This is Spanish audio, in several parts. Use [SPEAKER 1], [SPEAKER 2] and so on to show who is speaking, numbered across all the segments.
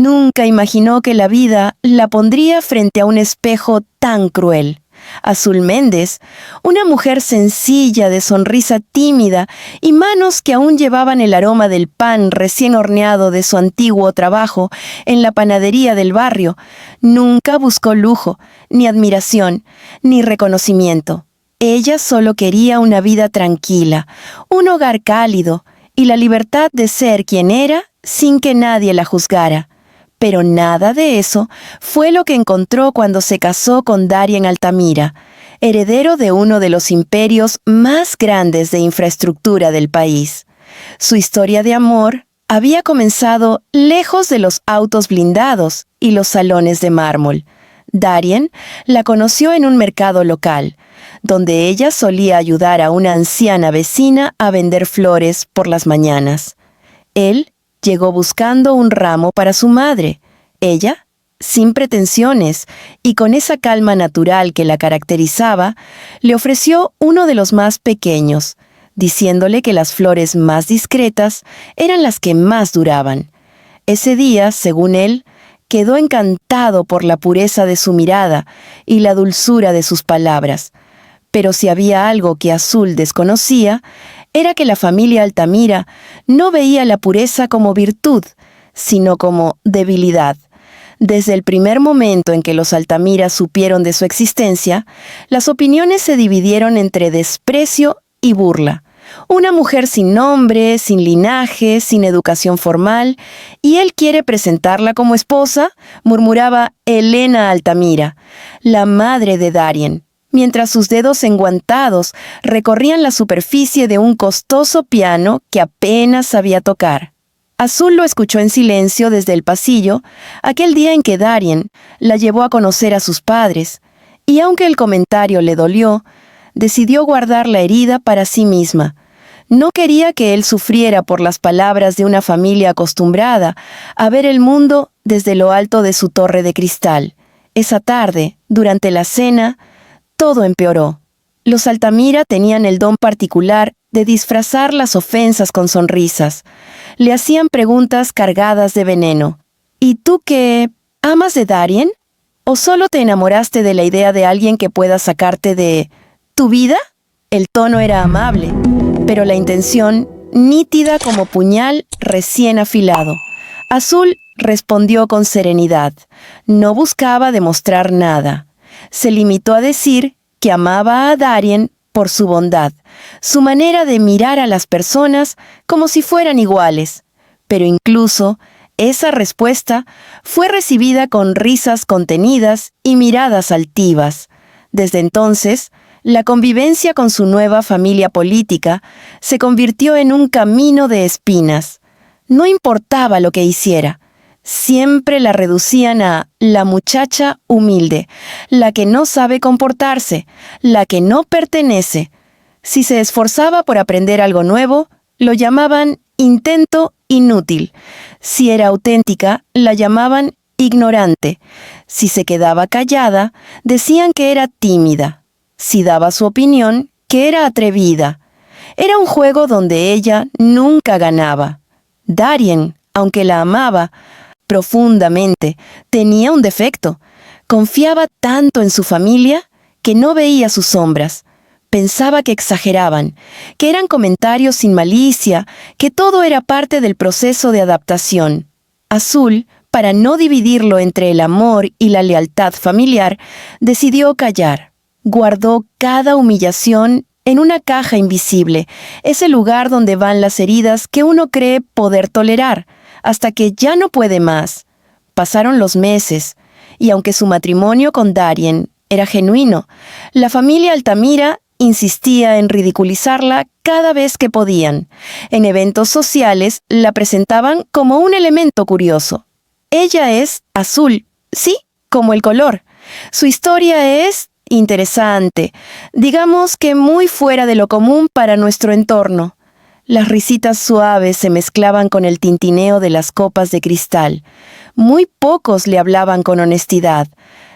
[SPEAKER 1] Nunca imaginó que la vida la pondría frente a un espejo tan cruel. Azul Méndez, una mujer sencilla, de sonrisa tímida y manos que aún llevaban el aroma del pan recién horneado de su antiguo trabajo en la panadería del barrio, nunca buscó lujo, ni admiración, ni reconocimiento. Ella solo quería una vida tranquila, un hogar cálido y la libertad de ser quien era sin que nadie la juzgara. Pero nada de eso fue lo que encontró cuando se casó con Darien Altamira, heredero de uno de los imperios más grandes de infraestructura del país. Su historia de amor había comenzado lejos de los autos blindados y los salones de mármol. Darien la conoció en un mercado local, donde ella solía ayudar a una anciana vecina a vender flores por las mañanas. Él llegó buscando un ramo para su madre. Ella, sin pretensiones y con esa calma natural que la caracterizaba, le ofreció uno de los más pequeños, diciéndole que las flores más discretas eran las que más duraban. Ese día, según él, quedó encantado por la pureza de su mirada y la dulzura de sus palabras. Pero si había algo que Azul desconocía, era que la familia Altamira no veía la pureza como virtud, sino como debilidad. Desde el primer momento en que los Altamira supieron de su existencia, las opiniones se dividieron entre desprecio y burla. Una mujer sin nombre, sin linaje, sin educación formal, y él quiere presentarla como esposa, murmuraba Elena Altamira, la madre de Darien, mientras sus dedos enguantados recorrían la superficie de un costoso piano que apenas sabía tocar. Azul lo escuchó en silencio desde el pasillo aquel día en que Darien la llevó a conocer a sus padres, y aunque el comentario le dolió, decidió guardar la herida para sí misma. No quería que él sufriera por las palabras de una familia acostumbrada a ver el mundo desde lo alto de su torre de cristal. Esa tarde, durante la cena, todo empeoró. Los Altamira tenían el don particular de disfrazar las ofensas con sonrisas. Le hacían preguntas cargadas de veneno. ¿Y tú qué? ¿Amas de Darien? ¿O solo te enamoraste de la idea de alguien que pueda sacarte de tu vida? El tono era amable, pero la intención nítida como puñal recién afilado. Azul respondió con serenidad. No buscaba demostrar nada. Se limitó a decir que amaba a Darien por su bondad, su manera de mirar a las personas como si fueran iguales. Pero incluso esa respuesta fue recibida con risas contenidas y miradas altivas. Desde entonces, la convivencia con su nueva familia política se convirtió en un camino de espinas. No importaba lo que hiciera. Siempre la reducían a la muchacha humilde, la que no sabe comportarse, la que no pertenece. Si se esforzaba por aprender algo nuevo, lo llamaban intento inútil. Si era auténtica, la llamaban ignorante. Si se quedaba callada, decían que era tímida. Si daba su opinión, que era atrevida. Era un juego donde ella nunca ganaba. Darien, aunque la amaba profundamente, tenía un defecto. Confiaba tanto en su familia que no veía sus sombras. Pensaba que exageraban, que eran comentarios sin malicia, que todo era parte del proceso de adaptación. Azul, para no dividirlo entre el amor y la lealtad familiar, decidió callar. Guardó cada humillación en una caja invisible, ese lugar donde van las heridas que uno cree poder tolerar, hasta que ya no puede más. Pasaron los meses, y aunque su matrimonio con Darien era genuino, la familia Altamira insistía en ridiculizarla cada vez que podían. En eventos sociales la presentaban como un elemento curioso. Ella es azul, sí, como el color. Su historia es interesante, digamos que muy fuera de lo común para nuestro entorno. Las risitas suaves se mezclaban con el tintineo de las copas de cristal. Muy pocos le hablaban con honestidad.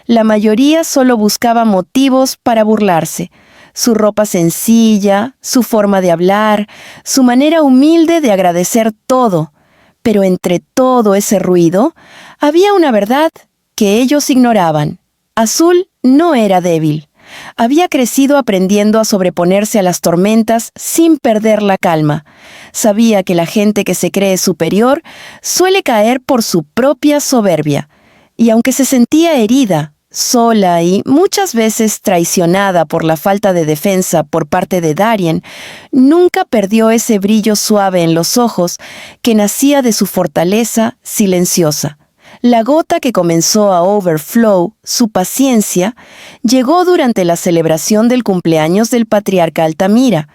[SPEAKER 1] La mayoría solo buscaba motivos para burlarse. Su ropa sencilla, su forma de hablar, su manera humilde de agradecer todo. Pero entre todo ese ruido, había una verdad que ellos ignoraban. Azul no era débil. Había crecido aprendiendo a sobreponerse a las tormentas sin perder la calma. Sabía que la gente que se cree superior suele caer por su propia soberbia. Y aunque se sentía herida, sola y muchas veces traicionada por la falta de defensa por parte de Darien, nunca perdió ese brillo suave en los ojos que nacía de su fortaleza silenciosa. La gota que comenzó a overflow, su paciencia, llegó durante la celebración del cumpleaños del patriarca Altamira.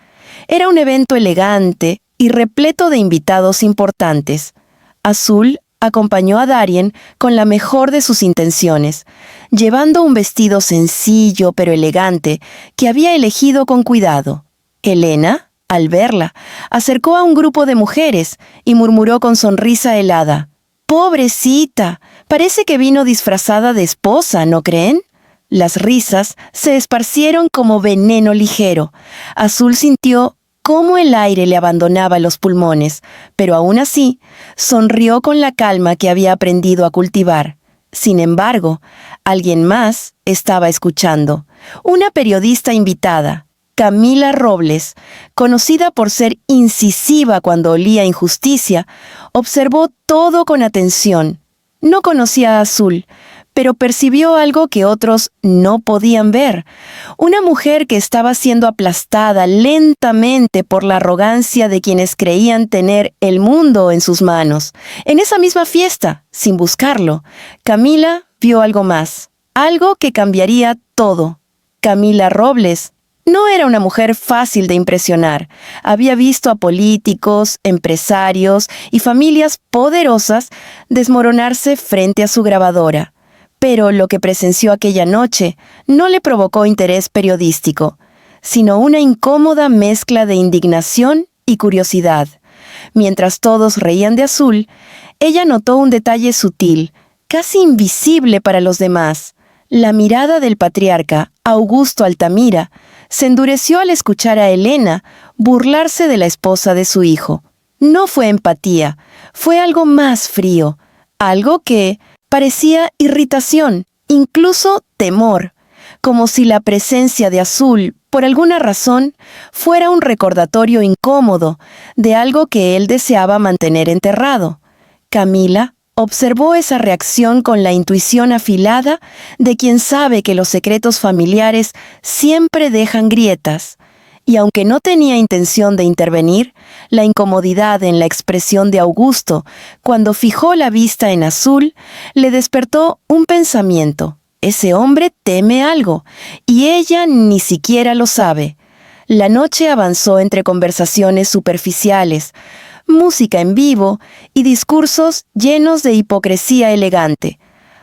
[SPEAKER 1] Era un evento elegante y repleto de invitados importantes. Azul acompañó a Darien con la mejor de sus intenciones, llevando un vestido sencillo pero elegante que había elegido con cuidado. Helena, al verla, acercó a un grupo de mujeres y murmuró con sonrisa helada: «Pobrecita, parece que vino disfrazada de esposa, ¿no creen?». Las risas se esparcieron como veneno ligero. Azul sintió cómo el aire le abandonaba los pulmones, pero aún así, sonrió con la calma que había aprendido a cultivar. Sin embargo, alguien más estaba escuchando. Una periodista invitada, Camila Robles, conocida por ser incisiva cuando olía injusticia, observó todo con atención. No conocía a Azul, pero percibió algo que otros no podían ver. Una mujer que estaba siendo aplastada lentamente por la arrogancia de quienes creían tener el mundo en sus manos. En esa misma fiesta, sin buscarlo, Camila vio algo más, algo que cambiaría todo. Camila Robles no era una mujer fácil de impresionar. Había visto a políticos, empresarios y familias poderosas desmoronarse frente a su grabadora. Pero lo que presenció aquella noche no le provocó interés periodístico, sino una incómoda mezcla de indignación y curiosidad. Mientras todos reían de Azul, ella notó un detalle sutil, casi invisible para los demás. La mirada del patriarca, Augusto Altamira, se endureció al escuchar a Helena burlarse de la esposa de su hijo. No fue empatía, fue algo más frío, algo que parecía irritación, incluso temor, como si la presencia de Azul, por alguna razón, fuera un recordatorio incómodo de algo que él deseaba mantener enterrado. Camila observó esa reacción con la intuición afilada de quien sabe que los secretos familiares siempre dejan grietas, y aunque no tenía intención de intervenir, la incomodidad en la expresión de Augusto, cuando fijó la vista en Azul, le despertó un pensamiento. Ese hombre teme algo, y ella ni siquiera lo sabe. La noche avanzó entre conversaciones superficiales, música en vivo y discursos llenos de hipocresía elegante.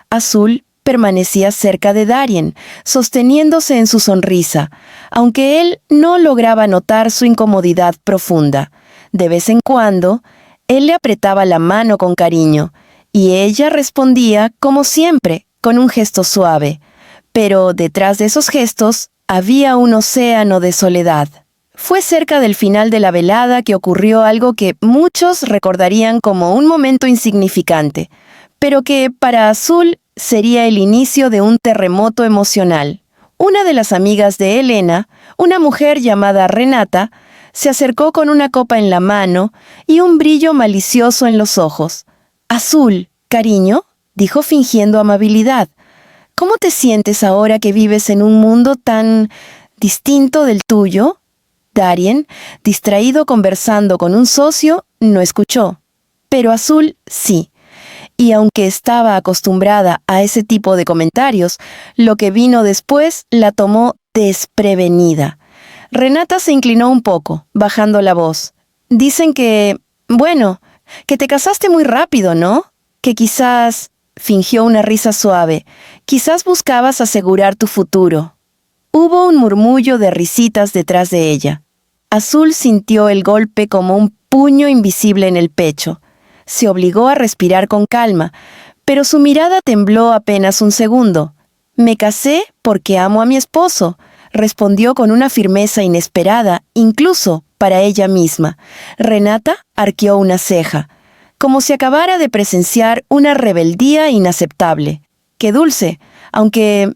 [SPEAKER 1] Azul permanecía cerca de Darien, sosteniéndose en su sonrisa, aunque él no lograba notar su incomodidad profunda. De vez en cuando, él le apretaba la mano con cariño, y ella respondía, como siempre, con un gesto suave. Pero detrás de esos gestos había un océano de soledad. Fue cerca del final de la velada que ocurrió algo que muchos recordarían como un momento insignificante, pero que para Azul sería el inicio de un terremoto emocional. Una de las amigas de Helena, una mujer llamada Renata, se acercó con una copa en la mano y un brillo malicioso en los ojos. «Azul, cariño», dijo fingiendo amabilidad, «¿cómo te sientes ahora que vives en un mundo tan distinto del tuyo?» Darien, distraído conversando con un socio, no escuchó. Pero Azul sí. Y aunque estaba acostumbrada a ese tipo de comentarios, lo que vino después la tomó desprevenida. Renata se inclinó un poco, bajando la voz. «Dicen que te casaste muy rápido, ¿no? Que quizás», fingió una risa suave, «quizás buscabas asegurar tu futuro». Hubo un murmullo de risitas detrás de ella. Azul sintió el golpe como un puño invisible en el pecho. Se obligó a respirar con calma, pero su mirada tembló apenas un segundo. «Me casé porque amo a mi esposo», respondió con una firmeza inesperada, incluso para ella misma. Renata arqueó una ceja. como si acabara de presenciar una rebeldía inaceptable. ¡Qué dulce! Aunque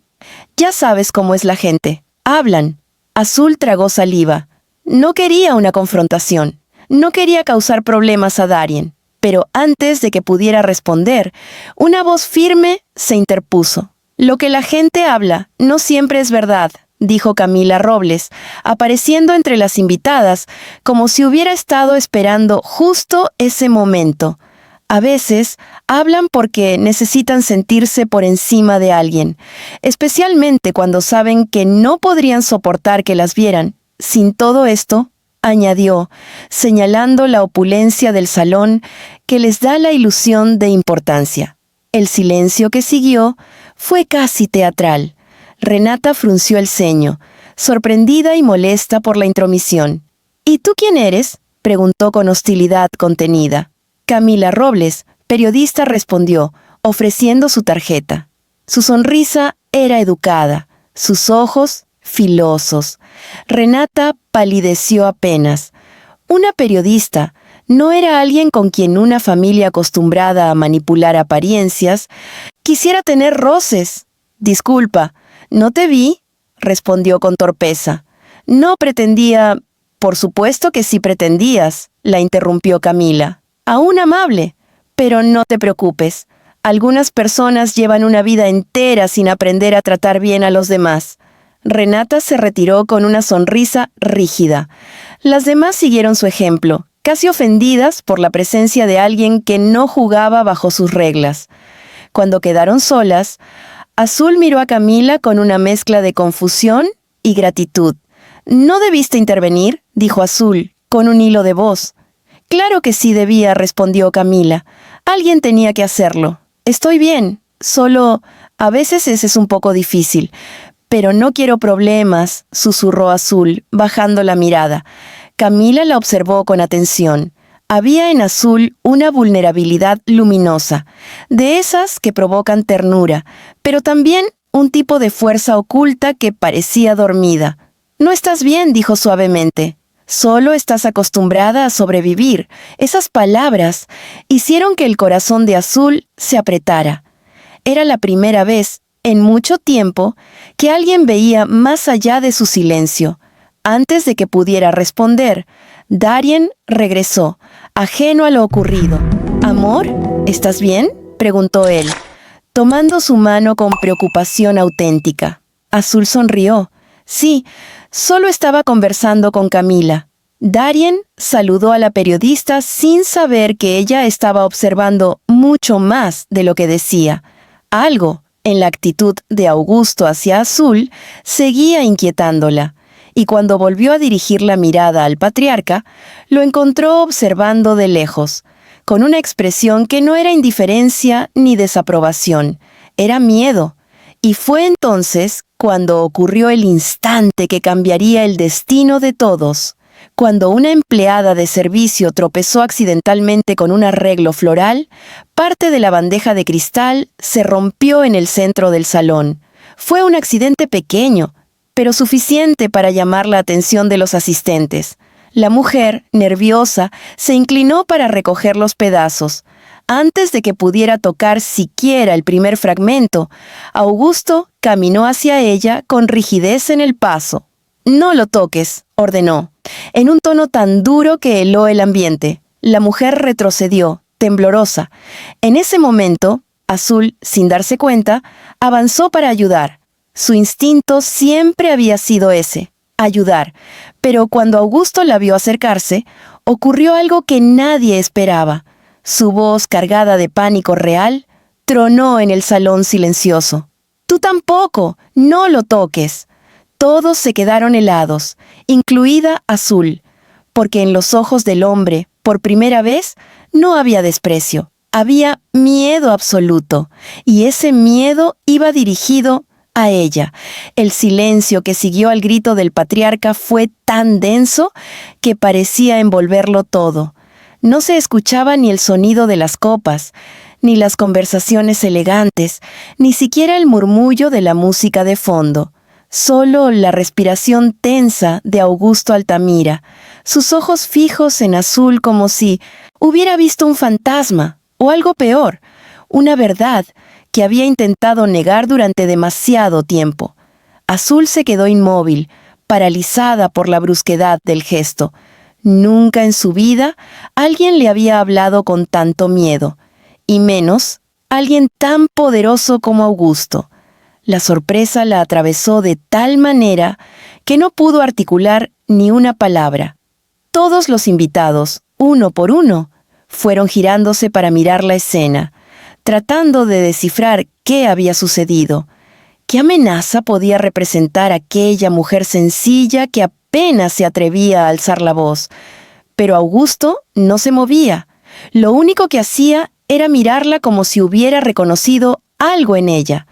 [SPEAKER 1] ya sabes cómo es la gente. Hablan. Azul tragó saliva. No quería una confrontación. No quería causar problemas a Darien. Pero antes de que pudiera responder, una voz firme se interpuso. «Lo que la gente habla no siempre es verdad», dijo Camila Robles, apareciendo entre las invitadas como si hubiera estado esperando justo ese momento. A veces hablan porque necesitan sentirse por encima de alguien, especialmente cuando saben que no podrían soportar que las vieran. Sin todo esto, añadió, señalando la opulencia del salón que les da la ilusión de importancia. El silencio que siguió fue casi teatral. Renata frunció el ceño, sorprendida y molesta por la intromisión. «¿Y tú quién eres?», preguntó con hostilidad contenida. Camila Robles, periodista, respondió, ofreciendo su tarjeta. Su sonrisa era educada, sus ojos filosos. Renata palideció apenas. Una periodista no era alguien con quien una familia acostumbrada a manipular apariencias quisiera tener roces. «Disculpa, no te vi», respondió con torpeza. «No pretendía...». «Por supuesto que sí pretendías», la interrumpió Camila. «Aún amable, pero no te preocupes. Algunas personas llevan una vida entera sin aprender a tratar bien a los demás». Renata se retiró con una sonrisa rígida. Las demás siguieron su ejemplo, casi ofendidas por la presencia de alguien que no jugaba bajo sus reglas. Cuando quedaron solas, Azul miró a Camila con una mezcla de confusión y gratitud. «¿No debiste intervenir?», dijo Azul, con un hilo de voz. «Claro que sí debía», respondió Camila. «Alguien tenía que hacerlo. Estoy bien, solo a veces ese es un poco difícil. Pero no quiero problemas», susurró Azul, bajando la mirada. Camila la observó con atención. Había en Azul una vulnerabilidad luminosa, de esas que provocan ternura, pero también un tipo de fuerza oculta que parecía dormida. «No estás bien», dijo suavemente. «Solo estás acostumbrada a sobrevivir». Esas palabras hicieron que el corazón de Azul se apretara. Era la primera vez en mucho tiempo que alguien veía más allá de su silencio. Antes de que pudiera responder, Darien regresó, ajeno a lo ocurrido. «¿Amor? ¿Estás bien?», preguntó él, tomando su mano con preocupación auténtica. Azul sonrió. «Sí, solo estaba conversando con Camila». Darien saludó a la periodista sin saber que ella estaba observando mucho más de lo que decía. Algo en la actitud de Augusto hacia Azul seguía inquietándola, y cuando volvió a dirigir la mirada al patriarca, lo encontró observando de lejos, con una expresión que no era indiferencia ni desaprobación, era miedo. Y fue entonces cuando ocurrió el instante que cambiaría el destino de todos. Cuando una empleada de servicio tropezó accidentalmente con un arreglo floral, parte de la bandeja de cristal se rompió en el centro del salón. Fue un accidente pequeño, pero suficiente para llamar la atención de los asistentes. La mujer, nerviosa, se inclinó para recoger los pedazos. Antes de que pudiera tocar siquiera el primer fragmento, Augusto caminó hacia ella con rigidez en el paso. «No lo toques», ordenó, en un tono tan duro que heló el ambiente. La mujer retrocedió, temblorosa. En ese momento, Azul, sin darse cuenta, avanzó para ayudar. Su instinto siempre había sido ese, ayudar. Pero cuando Augusto la vio acercarse, ocurrió algo que nadie esperaba. Su voz, cargada de pánico real, tronó en el salón silencioso. «Tú tampoco, no lo toques». Todos se quedaron helados, incluida Azul, porque en los ojos del hombre, por primera vez, no había desprecio. Había miedo absoluto, y ese miedo iba dirigido a ella. El silencio que siguió al grito del patriarca fue tan denso que parecía envolverlo todo. No se escuchaba ni el sonido de las copas, ni las conversaciones elegantes, ni siquiera el murmullo de la música de fondo. Solo la respiración tensa de Augusto Altamira, sus ojos fijos en Azul como si Hubiera visto un fantasma, o algo peor, una verdad que había intentado negar durante demasiado tiempo. Azul se quedó inmóvil, paralizada por la brusquedad del gesto. Nunca en su vida alguien le había hablado con tanto miedo, y menos alguien tan poderoso como Augusto. La sorpresa la atravesó de tal manera que no pudo articular ni una palabra. Todos los invitados, uno por uno, fueron girándose para mirar la escena, tratando de descifrar qué había sucedido. ¿Qué amenaza podía representar aquella mujer sencilla que apenas se atrevía a alzar la voz? Pero Augusto no se movía. Lo único que hacía era mirarla como si hubiera reconocido algo en ella,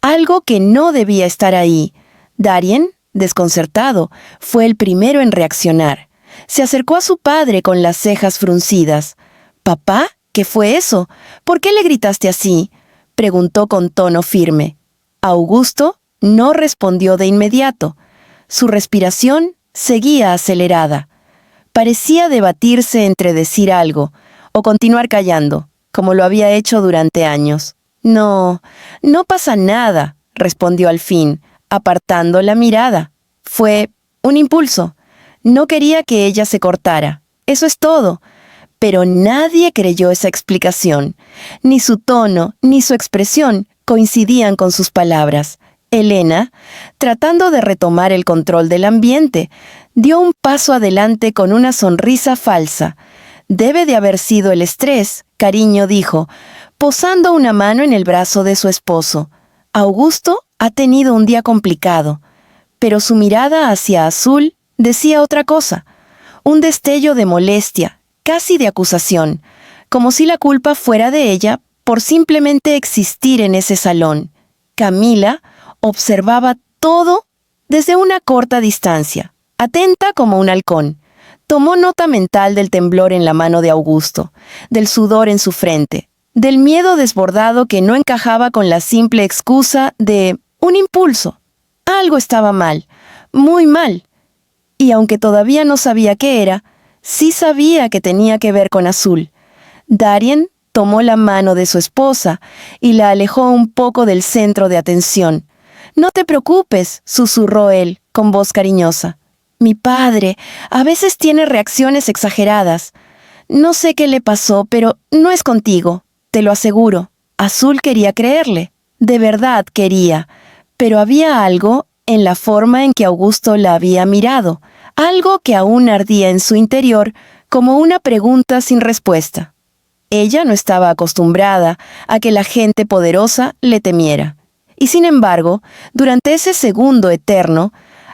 [SPEAKER 1] algo que no debía estar ahí. Darien, desconcertado, fue el primero en reaccionar. Se acercó a su padre con las cejas fruncidas. «¿Papá? ¿Qué fue eso? ¿Por qué le gritaste así?», preguntó con tono firme. Augusto no respondió de inmediato. Su respiración seguía acelerada. Parecía debatirse entre decir algo o continuar callando, como lo había hecho durante años. «No, no pasa nada», respondió al fin, apartando la mirada. «Fue un impulso. No quería que ella se cortara. Eso es todo». Pero nadie creyó esa explicación. Ni su tono, ni su expresión coincidían con sus palabras. Elena, tratando de retomar el control del ambiente, dio un paso adelante con una sonrisa falsa. «Debe de haber sido el estrés», cariño dijo, posando una mano en el brazo de su esposo. «Augusto ha tenido un día complicado». Pero su mirada hacia Azul decía otra cosa. Un destello de molestia, casi de acusación, como si la culpa fuera de ella por simplemente existir en ese salón. Camila observaba todo desde una corta distancia, atenta como un halcón. Tomó nota mental del temblor en la mano de Augusto, del sudor en su frente, del miedo desbordado que no encajaba con la simple excusa de un impulso. Algo estaba mal, muy mal. Y aunque todavía no sabía qué era, sí sabía que tenía que ver con Azul. Darien tomó la mano de su esposa y la alejó un poco del centro de atención. «No te preocupes», susurró él, con voz cariñosa. «Mi padre a veces tiene reacciones exageradas. No sé qué le pasó, pero no es contigo, te lo aseguro». Azul quería creerle, de verdad quería, pero había algo en la forma en que Augusto la había mirado, algo que aún ardía en su interior como una pregunta sin respuesta. Ella no estaba acostumbrada a que la gente poderosa le temiera. Y sin embargo, durante ese segundo eterno,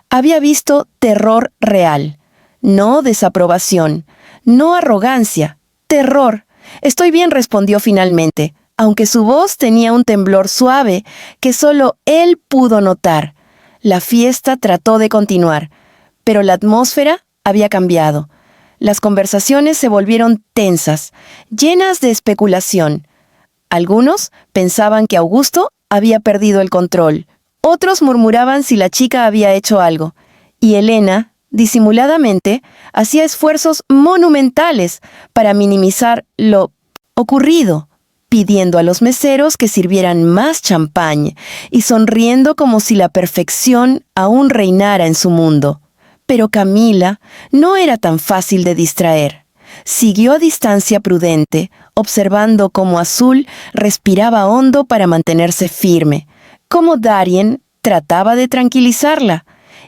[SPEAKER 1] había visto terror real. No desaprobación, no arrogancia, terror. «Estoy bien», respondió finalmente, aunque su voz tenía un temblor suave que solo él pudo notar. La fiesta trató de continuar, pero la atmósfera había cambiado. Las conversaciones se volvieron tensas, llenas de especulación. Algunos pensaban que Augusto había perdido el control. Otros murmuraban si la chica había hecho algo. Y Elena, disimuladamente, hacía esfuerzos monumentales para minimizar lo ocurrido, pidiendo a los meseros que sirvieran más champán y sonriendo como si la perfección aún reinara en su mundo. Pero Camila no era tan fácil de distraer. Siguió a distancia prudente, observando cómo Azul respiraba hondo para mantenerse firme, cómo Darien trataba de tranquilizarla,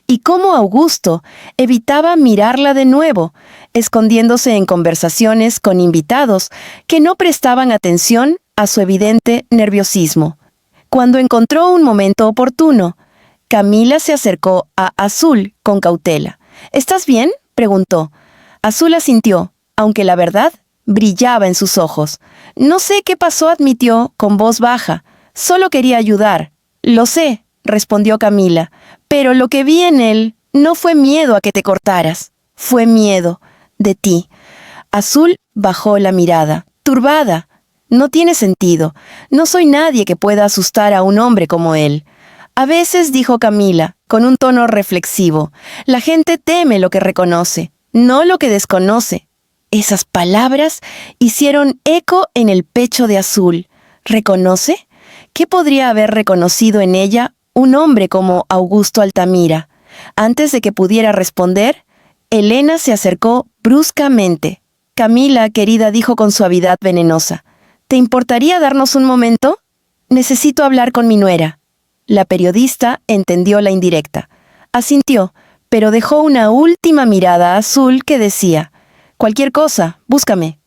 [SPEAKER 1] y cómo Augusto evitaba mirarla de nuevo, escondiéndose en conversaciones con invitados que no prestaban atención a su evidente nerviosismo. Cuando encontró un momento oportuno, Camila se acercó a Azul con cautela. «¿Estás bien?», preguntó. Azul asintió, aunque la verdad brillaba en sus ojos. «No sé qué pasó», admitió con voz baja. «Solo quería ayudar». «Lo sé», respondió Camila, «pero lo que vi en él no fue miedo a que te cortaras. Fue miedo de ti». Azul bajó la mirada, turbada. «No tiene sentido. No soy nadie que pueda asustar a un hombre como él». «A veces», dijo Camila, con un tono reflexivo, «la gente teme lo que reconoce, no lo que desconoce». Esas palabras hicieron eco en el pecho de Azul. ¿Reconoce? ¿Qué podría haber reconocido en ella un hombre como Augusto Altamira? Antes de que pudiera responder, Elena se acercó bruscamente. «Camila, querida», dijo con suavidad venenosa, «¿te importaría darnos un momento? Necesito hablar con mi nuera». La periodista entendió la indirecta. Asintió, pero dejó una última mirada a Azul que decía: «Cualquier cosa, búscame».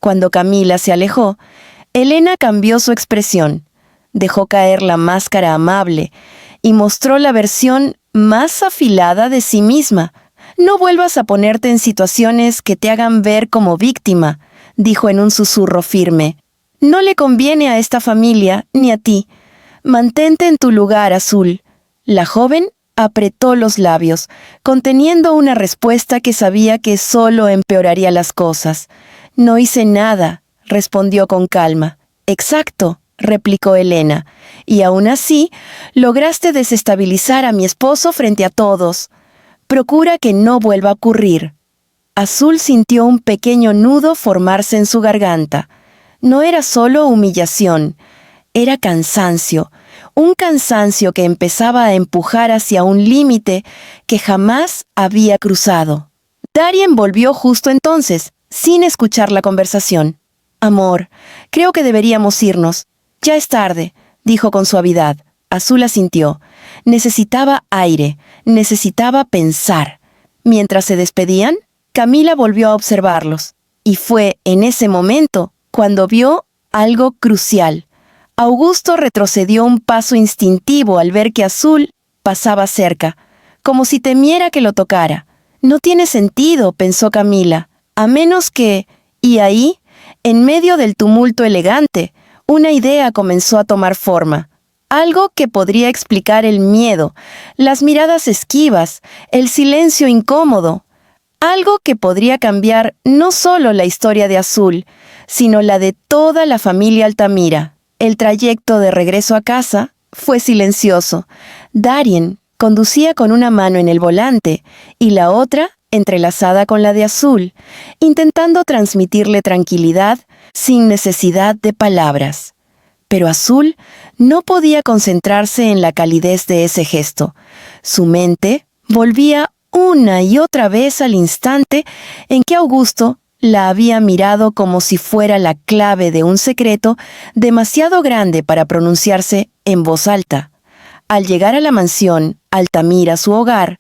[SPEAKER 1] Cuando Camila se alejó, Elena cambió su expresión. Dejó caer la máscara amable y mostró la versión más afilada de sí misma. «No vuelvas a ponerte en situaciones que te hagan ver como víctima», dijo en un susurro firme. «No le conviene a esta familia ni a ti. Mantente en tu lugar, Azul». La joven apretó los labios, conteniendo una respuesta que sabía que solo empeoraría las cosas. «No hice nada», respondió con calma. «Exacto», replicó Elena, «y aún así lograste desestabilizar a mi esposo frente a todos. Procura que no vuelva a ocurrir». Azul sintió un pequeño nudo formarse en su garganta. No era solo humillación, era cansancio, un cansancio que empezaba a empujar hacia un límite que jamás había cruzado. Darien volvió justo entonces, sin escuchar la conversación. «Amor, creo que deberíamos irnos. Ya es tarde», dijo con suavidad. Azul asintió. Necesitaba aire, necesitaba pensar. Mientras se despedían, Camila volvió a observarlos. Y fue en ese momento cuando vio algo crucial. Augusto retrocedió un paso instintivo al ver que Azul pasaba cerca, como si temiera que lo tocara. «No tiene sentido», pensó Camila, «a menos que...». Y ahí, en medio del tumulto elegante, una idea comenzó a tomar forma. Algo que podría explicar el miedo, las miradas esquivas, el silencio incómodo. Algo que podría cambiar no solo la historia de Azul, sino la de toda la familia Altamira. El trayecto de regreso a casa fue silencioso. Darien conducía con una mano en el volante y la otra entrelazada con la de Azul, intentando transmitirle tranquilidad sin necesidad de palabras. Pero Azul no podía concentrarse en la calidez de ese gesto. Su mente volvía una y otra vez al instante en que Augusto la había mirado como si fuera la clave de un secreto demasiado grande para pronunciarse en voz alta. Al llegar a la mansión Altamira, su hogar,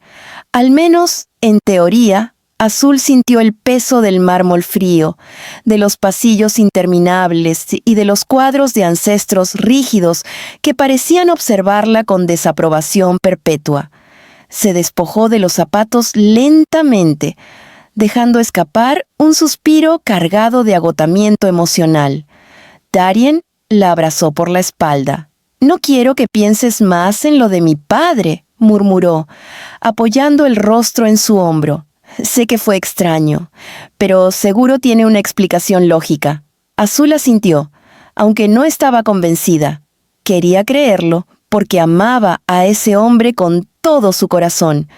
[SPEAKER 1] al menos en teoría, Azul sintió el peso del mármol frío, de los pasillos interminables y de los cuadros de ancestros rígidos que parecían observarla con desaprobación perpetua. Se despojó de los zapatos lentamente, dejando escapar un suspiro cargado de agotamiento emocional. Darien la abrazó por la espalda. «No quiero que pienses más en lo de mi padre», murmuró, apoyando el rostro en su hombro. «Sé que fue extraño, pero seguro tiene una explicación lógica». Azul asintió, aunque no estaba convencida. Quería creerlo porque amaba a ese hombre con todo su corazón,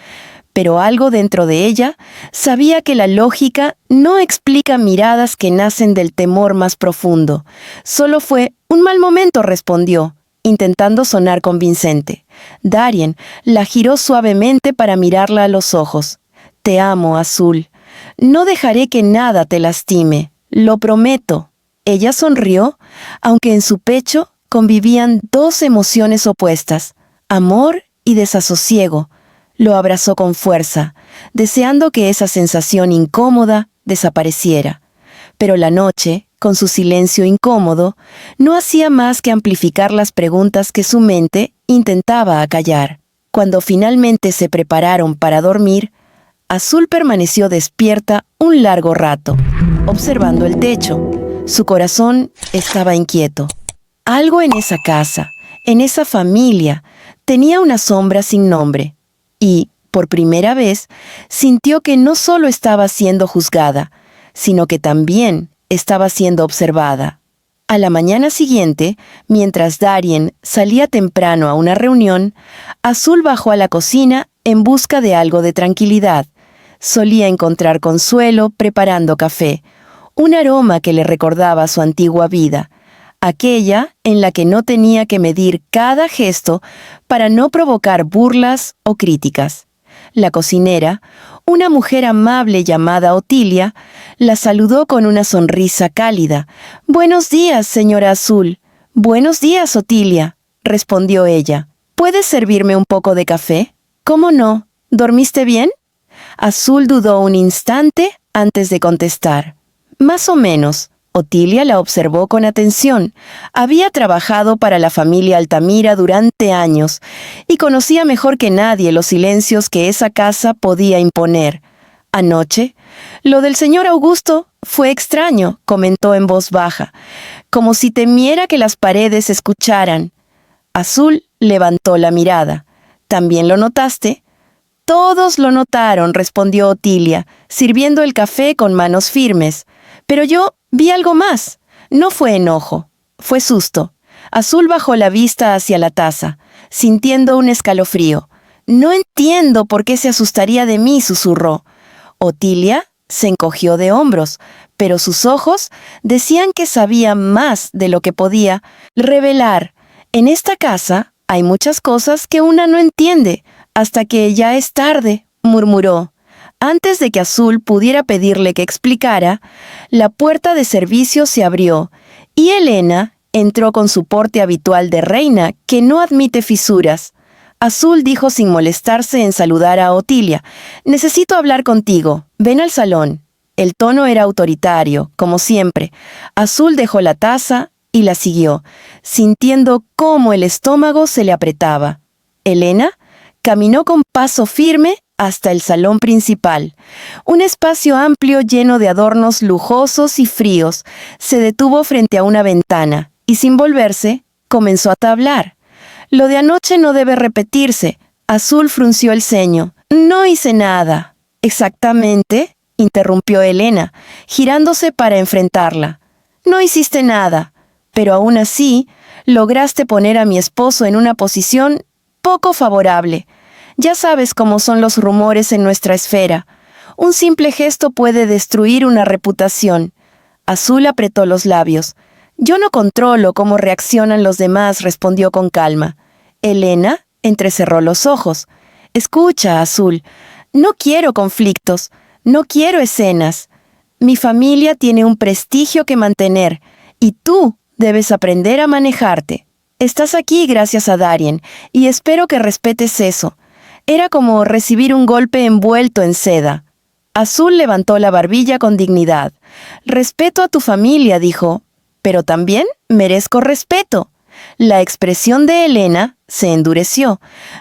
[SPEAKER 1] pero algo dentro de ella sabía que la lógica no explica miradas que nacen del temor más profundo. Solo fue un mal momento, respondió, intentando sonar convincente. Darien la giró suavemente para mirarla a los ojos. «Te amo, Azul. No dejaré que nada te lastime. Lo prometo». Ella sonrió, aunque en su pecho convivían dos emociones opuestas, amor y desasosiego. Lo abrazó con fuerza, deseando que esa sensación incómoda desapareciera. Pero la noche, con su silencio incómodo, no hacía más que amplificar las preguntas que su mente intentaba acallar. Cuando finalmente se prepararon para dormir, Azul permaneció despierta un largo rato, observando el techo. Su corazón estaba inquieto. Algo en esa casa, en esa familia, tenía una sombra sin nombre. Y, por primera vez, sintió que no solo estaba siendo juzgada, sino que también estaba siendo observada. A la mañana siguiente, mientras Darien salía temprano a una reunión, Azul bajó a la cocina en busca de algo de tranquilidad. Solía encontrar consuelo preparando café, un aroma que le recordaba su antigua vida, aquella en la que no tenía que medir cada gesto para no provocar burlas o críticas. La cocinera, una mujer amable llamada Otilia, la saludó con una sonrisa cálida. «Buenos días, señora Azul». «Buenos días, Otilia», respondió ella. «¿Puedes servirme un poco de café?» «¿Cómo no? ¿Dormiste bien?» Azul dudó un instante antes de contestar. «Más o menos». Otilia la observó con atención. Había trabajado para la familia Altamira durante años y conocía mejor que nadie los silencios que esa casa podía imponer. «Anoche, lo del señor Augusto fue extraño», comentó en voz baja, como si temiera que las paredes escucharan. Azul levantó la mirada. «¿También lo notaste?» «Todos lo notaron», respondió Otilia, sirviendo el café con manos firmes. «Pero yo vi algo más. No fue enojo, fue susto». Azul bajó la vista hacia la taza, sintiendo un escalofrío. «No entiendo por qué se asustaría de mí», susurró. Otilia se encogió de hombros, pero sus ojos decían que sabía más de lo que podía revelar. «En esta casa hay muchas cosas que una no entiende, hasta que ya es tarde», murmuró. Antes de que Azul pudiera pedirle que explicara, la puerta de servicio se abrió y Elena entró con su porte habitual de reina que no admite fisuras. Azul dijo sin molestarse en saludar a Otilia: «Necesito hablar contigo. Ven al salón». El tono era autoritario, como siempre. Azul dejó la taza y la siguió, sintiendo cómo el estómago se le apretaba. Elena caminó con paso firme hasta el salón principal. Un espacio amplio lleno de adornos lujosos y fríos. Se detuvo frente a una ventana y, sin volverse, comenzó a hablar. «Lo de anoche no debe repetirse». Azul frunció el ceño. «No hice nada». «¿Exactamente?», interrumpió Elena, girándose para enfrentarla. «No hiciste nada, pero aún así lograste poner a mi esposo en una posición poco favorable. Ya sabes cómo son los rumores en nuestra esfera. Un simple gesto puede destruir una reputación». Azul apretó los labios. «Yo no controlo cómo reaccionan los demás», respondió con calma. Elena entrecerró los ojos. «Escucha, Azul, no quiero conflictos, no quiero escenas. Mi familia tiene un prestigio que mantener, y tú debes aprender a manejarte. Estás aquí gracias a Darien, y espero que respetes eso». Era como recibir un golpe envuelto en seda. Azul levantó la barbilla con dignidad. «Respeto a tu familia», dijo, «pero también merezco respeto». La expresión de Elena se endureció.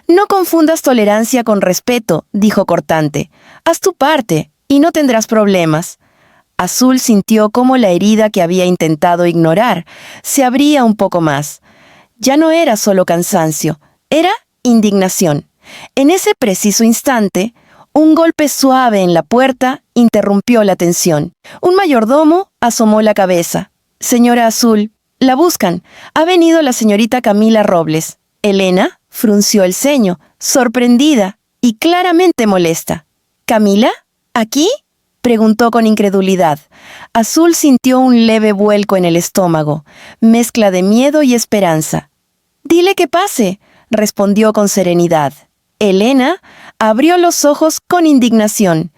[SPEAKER 1] «No confundas tolerancia con respeto», dijo cortante. «Haz tu parte y no tendrás problemas». Azul sintió cómo la herida que había intentado ignorar se abría un poco más. Ya no era solo cansancio, era indignación. En ese preciso instante, un golpe suave en la puerta interrumpió la tensión. Un mayordomo asomó la cabeza. «Señora Azul, la buscan. Ha venido la señorita Camila Robles». Elena frunció el ceño, sorprendida y claramente molesta. «¿Camila? ¿Aquí?», preguntó con incredulidad. Azul sintió un leve vuelco en el estómago, mezcla de miedo y esperanza. «Dile que pase», respondió con serenidad. Elena abrió los ojos con indignación.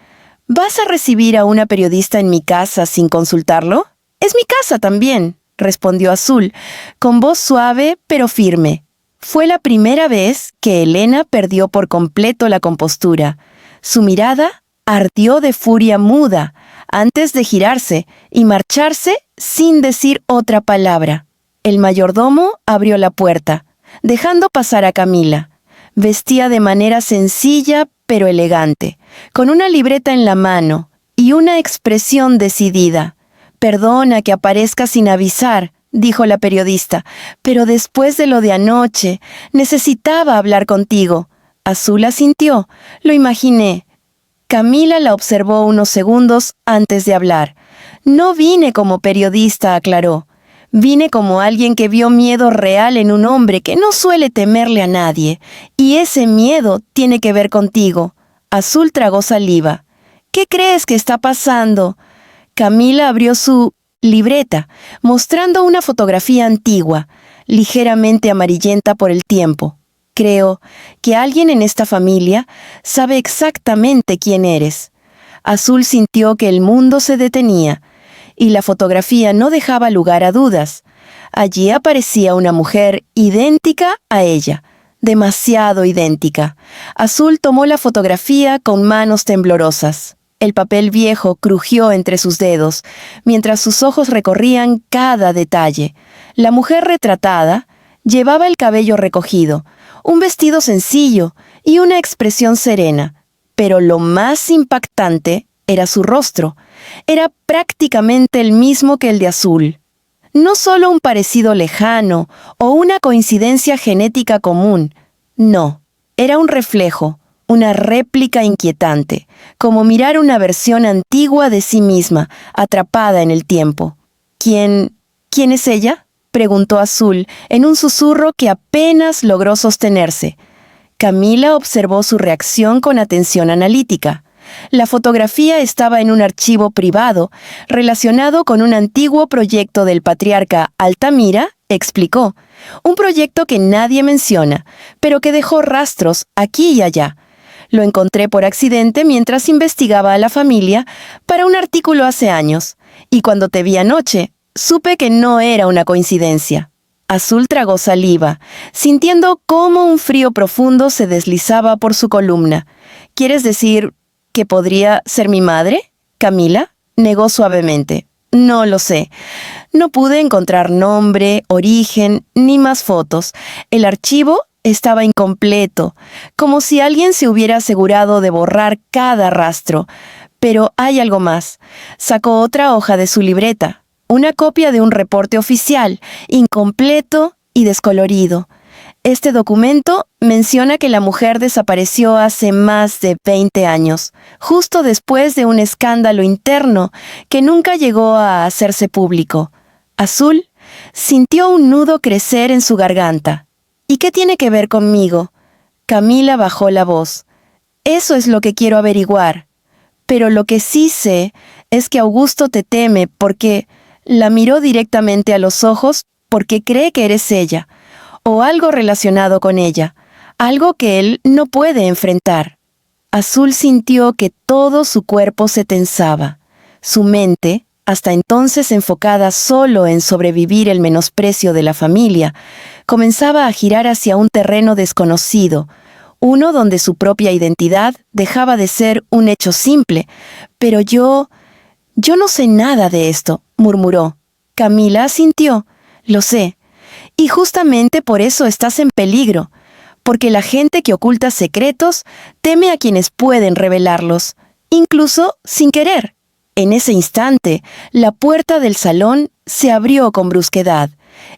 [SPEAKER 1] «¿Vas a recibir a una periodista en mi casa sin consultarlo?» «Es mi casa también», respondió Azul, con voz suave pero firme. Fue la primera vez que Elena perdió por completo la compostura. Su mirada ardió de furia muda antes de girarse y marcharse sin decir otra palabra. El mayordomo abrió la puerta, dejando pasar a Camila. Vestía de manera sencilla pero elegante, con una libreta en la mano y una expresión decidida. «Perdona que aparezca sin avisar», dijo la periodista, «pero después de lo de anoche, necesitaba hablar contigo». Azul asintió. «Lo imaginé». Camila la observó unos segundos antes de hablar. «No vine como periodista», aclaró. «Vine como alguien que vio miedo real en un hombre que no suele temerle a nadie, y ese miedo tiene que ver contigo». Azul tragó saliva. ¿Qué crees que está pasando? Camila abrió su libreta, mostrando una fotografía antigua, ligeramente amarillenta por el tiempo. Creo que alguien en esta familia sabe exactamente quién eres. Azul sintió que el mundo se detenía, y la fotografía no dejaba lugar a dudas. Allí aparecía una mujer idéntica a ella, demasiado idéntica. Azul tomó la fotografía con manos temblorosas. El papel viejo crujió entre sus dedos, mientras sus ojos recorrían cada detalle. La mujer retratada llevaba el cabello recogido, un vestido sencillo y una expresión serena. Pero lo más impactante era su rostro. Era prácticamente el mismo que el de Azul. No solo un parecido lejano o una coincidencia genética común. No, era un reflejo, una réplica inquietante, como mirar una versión antigua de sí misma, atrapada en el tiempo. ¿Quién es ella?, preguntó Azul, en un susurro que apenas logró sostenerse. Camila observó su reacción con atención analítica. La fotografía estaba en un archivo privado, relacionado con un antiguo proyecto del patriarca Altamira, explicó. Un proyecto que nadie menciona, pero que dejó rastros aquí y allá. Lo encontré por accidente mientras investigaba a la familia para un artículo hace años, y cuando te vi anoche, supe que no era una coincidencia. Azul tragó saliva, sintiendo cómo un frío profundo se deslizaba por su columna. ¿Quieres decir que podría ser mi madre? Camila negó suavemente. No lo sé. No pude encontrar nombre, origen, ni más fotos. El archivo estaba incompleto, como si alguien se hubiera asegurado de borrar cada rastro. Pero hay algo más. Sacó otra hoja de su libreta, una copia de un reporte oficial, incompleto y descolorido. Este documento menciona que la mujer desapareció hace más de 20 años, justo después de un escándalo interno que nunca llegó a hacerse público. Azul sintió un nudo crecer en su garganta. ¿Y qué tiene que ver conmigo? Camila bajó la voz. Eso es lo que quiero averiguar. Pero lo que sí sé es que Augusto te teme porque la miró directamente a los ojos porque cree que eres ella, o algo relacionado con ella, algo que él no puede enfrentar. Azul sintió que todo su cuerpo se tensaba. Su mente, hasta entonces enfocada solo en sobrevivir el menosprecio de la familia, comenzaba a girar hacia un terreno desconocido, uno donde su propia identidad dejaba de ser un hecho simple. Pero yo no sé nada de esto, murmuró. Camila asintió. Lo sé. Y justamente por eso estás en peligro, porque la gente que oculta secretos teme a quienes pueden revelarlos, incluso sin querer. En ese instante, la puerta del salón se abrió con brusquedad.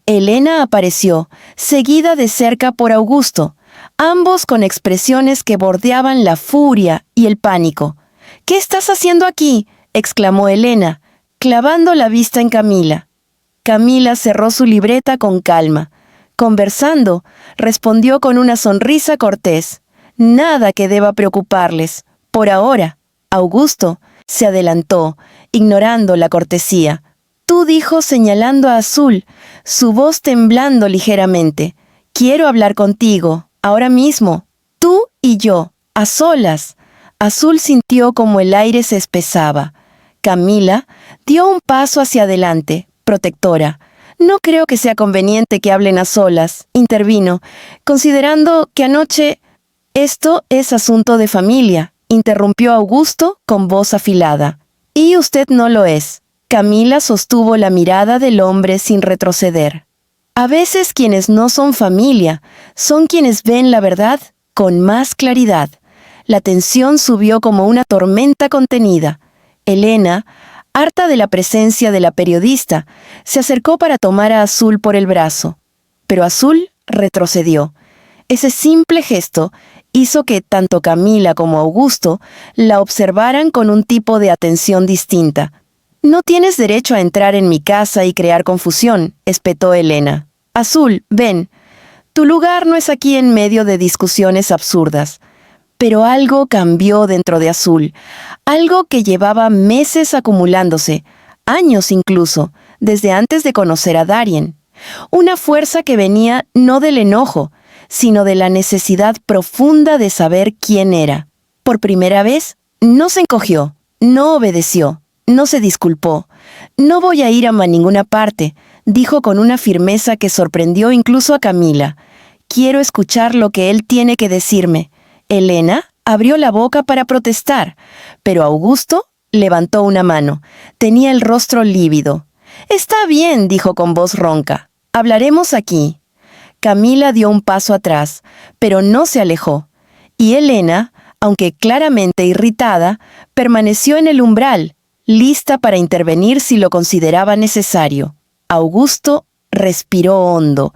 [SPEAKER 1] Elena apareció, seguida de cerca por Augusto, ambos con expresiones que bordeaban la furia y el pánico. «¿Qué estás haciendo aquí?», exclamó Elena, clavando la vista en Camila. Camila cerró su libreta con calma. Conversando, respondió con una sonrisa cortés. «Nada que deba preocuparles. Por ahora». Augusto se adelantó, ignorando la cortesía. «Tú», dijo señalando a Azul, su voz temblando ligeramente. «Quiero hablar contigo, ahora mismo. Tú y yo, a solas». Azul sintió como el aire se espesaba. Camila dio un paso hacia adelante, protectora. «No creo que sea conveniente que hablen a solas», intervino, considerando que anoche... «Esto es asunto de familia», interrumpió Augusto con voz afilada. «Y usted no lo es». Camila sostuvo la mirada del hombre sin retroceder. A veces quienes no son familia son quienes ven la verdad con más claridad. La tensión subió como una tormenta contenida. Elena, harta de la presencia de la periodista, se acercó para tomar a Azul por el brazo. Pero Azul retrocedió. Ese simple gesto hizo que tanto Camila como Augusto la observaran con un tipo de atención distinta. «No tienes derecho a entrar en mi casa y crear confusión», espetó Elena. «Azul, ven. Tu lugar no es aquí en medio de discusiones absurdas». Pero algo cambió dentro de Azul, algo que llevaba meses acumulándose, años incluso, desde antes de conocer a Darien. Una fuerza que venía no del enojo, sino de la necesidad profunda de saber quién era. Por primera vez, no se encogió, no obedeció, no se disculpó. «No voy a ir a ninguna parte», dijo con una firmeza que sorprendió incluso a Camila. «Quiero escuchar lo que él tiene que decirme». Elena abrió la boca para protestar, pero Augusto levantó una mano. Tenía el rostro lívido. «Está bien», dijo con voz ronca. «Hablaremos aquí». Camila dio un paso atrás, pero no se alejó. Y Elena, aunque claramente irritada, permaneció en el umbral, lista para intervenir si lo consideraba necesario. Augusto respiró hondo,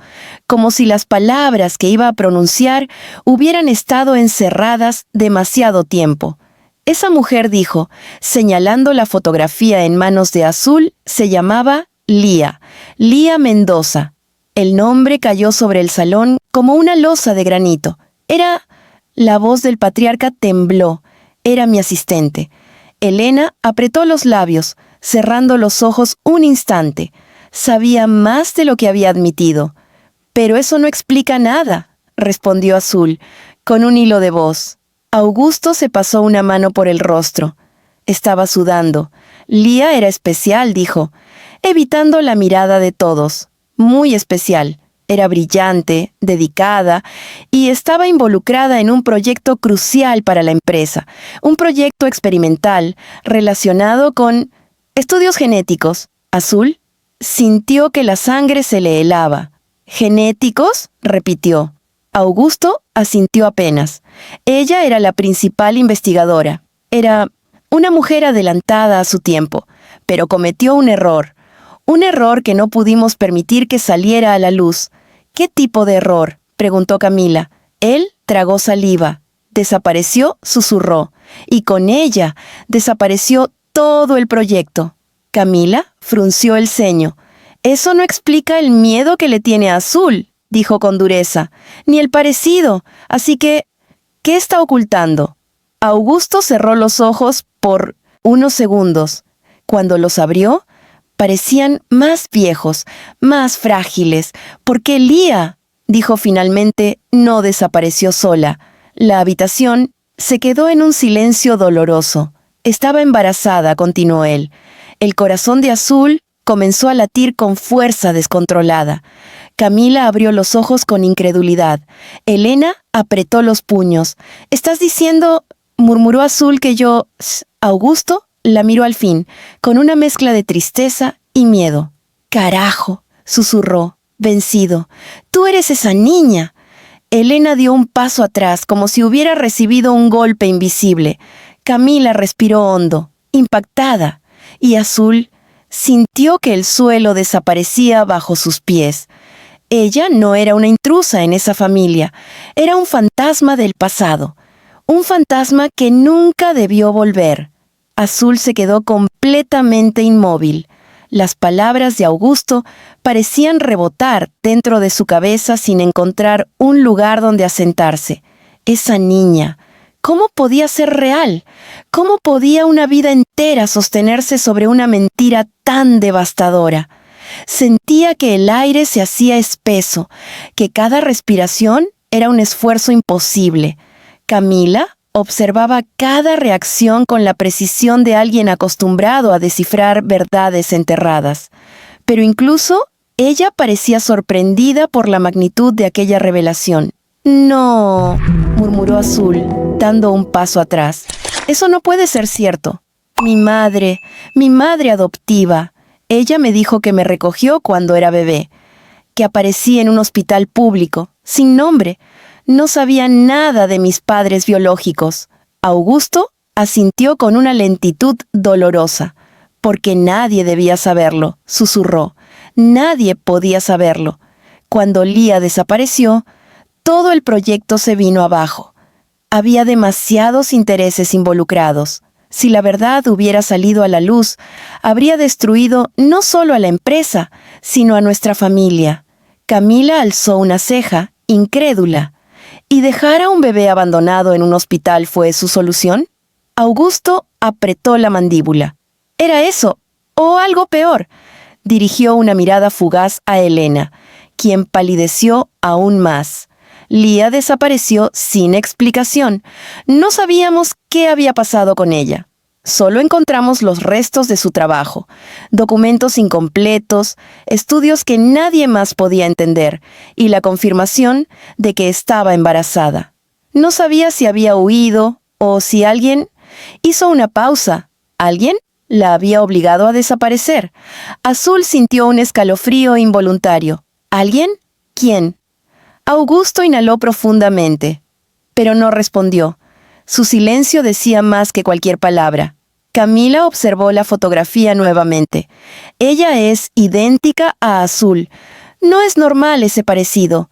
[SPEAKER 1] como si las palabras que iba a pronunciar hubieran estado encerradas demasiado tiempo. Esa mujer, dijo, señalando la fotografía en manos de Azul, se llamaba Lía Mendoza. El nombre cayó sobre el salón como una losa de granito. La voz del patriarca tembló. Era mi asistente. Elena apretó los labios, cerrando los ojos un instante. Sabía más de lo que había admitido. «Pero eso no explica nada», respondió Azul, con un hilo de voz. Augusto se pasó una mano por el rostro. Estaba sudando. «Lía era especial», dijo, evitando la mirada de todos. «Muy especial. Era brillante, dedicada, y estaba involucrada en un proyecto crucial para la empresa, un proyecto experimental relacionado con estudios genéticos». Azul sintió que la sangre se le helaba. «¿Genéticos?», repitió. Augusto asintió apenas. Ella era la principal investigadora. Era una mujer adelantada a su tiempo, pero cometió un error que no pudimos permitir que saliera a la luz. «¿Qué tipo de error?», preguntó Camila. Él tragó saliva. Desapareció, susurró, y con ella desapareció todo el proyecto. Camila frunció el ceño. «Eso no explica el miedo que le tiene a Azul», dijo con dureza, «ni el parecido. Así que, ¿qué está ocultando?». Augusto cerró los ojos por unos segundos. Cuando los abrió, parecían más viejos, más frágiles, porque Lía, dijo finalmente, no desapareció sola. La habitación se quedó en un silencio doloroso. «Estaba embarazada», continuó él. El corazón de Azul comenzó a latir con fuerza descontrolada. Camila abrió los ojos con incredulidad. Elena apretó los puños. «¿Estás diciendo?», murmuró Azul, «que yo...». Augusto la miró al fin, con una mezcla de tristeza y miedo. «Carajo», susurró, vencido. «Tú eres esa niña». Elena dio un paso atrás, como si hubiera recibido un golpe invisible. Camila respiró hondo, impactada, y Azul sintió que el suelo desaparecía bajo sus pies. Ella no era una intrusa en esa familia, era un fantasma del pasado, un fantasma que nunca debió volver. Azul se quedó completamente inmóvil. Las palabras de Augusto parecían rebotar dentro de su cabeza sin encontrar un lugar donde asentarse. Esa niña, ¿cómo podía ser real? ¿Cómo podía una vida entera sostenerse sobre una mentira tan devastadora? Sentía que el aire se hacía espeso, que cada respiración era un esfuerzo imposible. Camila observaba cada reacción con la precisión de alguien acostumbrado a descifrar verdades enterradas. Pero incluso ella parecía sorprendida por la magnitud de aquella revelación. «No», murmuró Azul, dando un paso atrás. «Eso no puede ser cierto. Mi madre adoptiva. Ella me dijo que me recogió cuando era bebé, que aparecí en un hospital público, sin nombre. No sabía nada de mis padres biológicos». Augusto asintió con una lentitud dolorosa. «Porque nadie debía saberlo», susurró. «Nadie podía saberlo». Cuando Lía desapareció, todo el proyecto se vino abajo. Había demasiados intereses involucrados. Si la verdad hubiera salido a la luz, habría destruido no solo a la empresa, sino a nuestra familia. Camila alzó una ceja, incrédula. ¿Y dejar a un bebé abandonado en un hospital fue su solución? Augusto apretó la mandíbula. ¿Era eso? ¿O algo peor? Dirigió una mirada fugaz a Elena, quien palideció aún más. Lía desapareció sin explicación. No sabíamos qué había pasado con ella. Solo encontramos los restos de su trabajo, documentos incompletos, estudios que nadie más podía entender y la confirmación de que estaba embarazada. No sabía si había huido o si alguien hizo una pausa. ¿Alguien? La había obligado a desaparecer. Azul sintió un escalofrío involuntario. ¿Alguien? ¿Quién? Augusto inhaló profundamente, pero no respondió. Su silencio decía más que cualquier palabra. Camila observó la fotografía nuevamente. Ella es idéntica a Azul. No es normal ese parecido.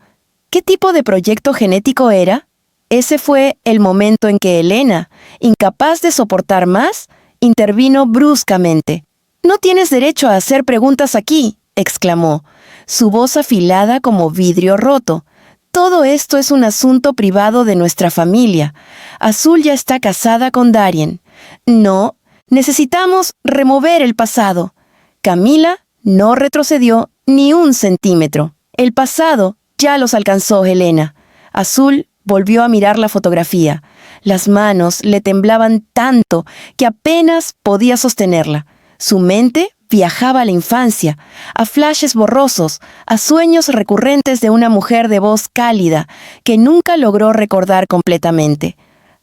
[SPEAKER 1] ¿Qué tipo de proyecto genético era? Ese fue el momento en que Elena, incapaz de soportar más, intervino bruscamente. «No tienes derecho a hacer preguntas aquí», exclamó, su voz afilada como vidrio roto. «Todo esto es un asunto privado de nuestra familia. Azul ya está casada con Darien. No, necesitamos remover el pasado». Camila no retrocedió ni un centímetro. El pasado ya los alcanzó Elena. Azul volvió a mirar la fotografía. Las manos le temblaban tanto que apenas podía sostenerla. Su mente viajaba a la infancia, a flashes borrosos, a sueños recurrentes de una mujer de voz cálida que nunca logró recordar completamente.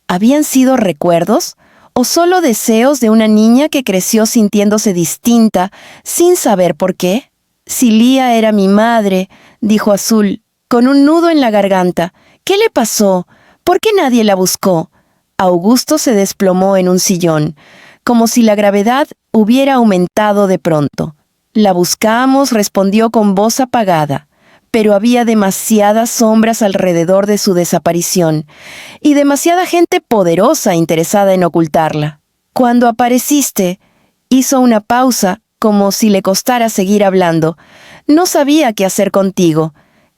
[SPEAKER 1] ¿Habían sido recuerdos o solo deseos de una niña que creció sintiéndose distinta, sin saber por qué? «Si Lía era mi madre», dijo Azul, con un nudo en la garganta. «¿Qué le pasó? ¿Por qué nadie la buscó?» Augusto se desplomó en un sillón, como si la gravedad hubiera aumentado de pronto. «La buscamos», respondió con voz apagada, pero había demasiadas sombras alrededor de su desaparición y demasiada gente poderosa interesada en ocultarla. «Cuando apareciste», hizo una pausa como si le costara seguir hablando. «No sabía qué hacer contigo.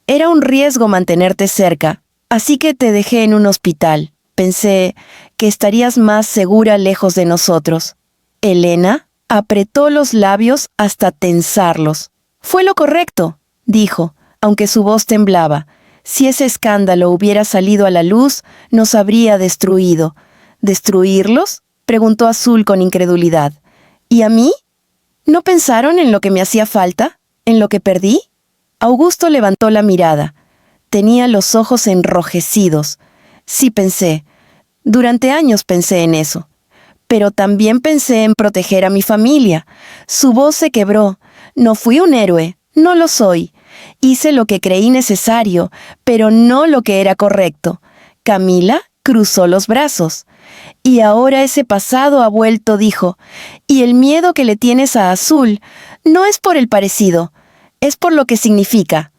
[SPEAKER 1] Era un riesgo mantenerte cerca, así que te dejé en un hospital. Pensé que estarías más segura lejos de nosotros». Elena apretó los labios hasta tensarlos. «Fue lo correcto», dijo, aunque su voz temblaba. «Si ese escándalo hubiera salido a la luz, nos habría destruido». «¿Destruirlos?», preguntó Azul con incredulidad. «¿Y a mí? ¿No pensaron en lo que me hacía falta? ¿En lo que perdí?» Augusto levantó la mirada. Tenía los ojos enrojecidos. «Sí pensé. Durante años pensé en eso. Pero también pensé en proteger a mi familia». Su voz se quebró. «No fui un héroe. No lo soy. Hice lo que creí necesario, pero no lo que era correcto». Camila cruzó los brazos. «Y ahora ese pasado ha vuelto», dijo. «Y el miedo que le tienes a Azul no es por el parecido, es por lo que significa».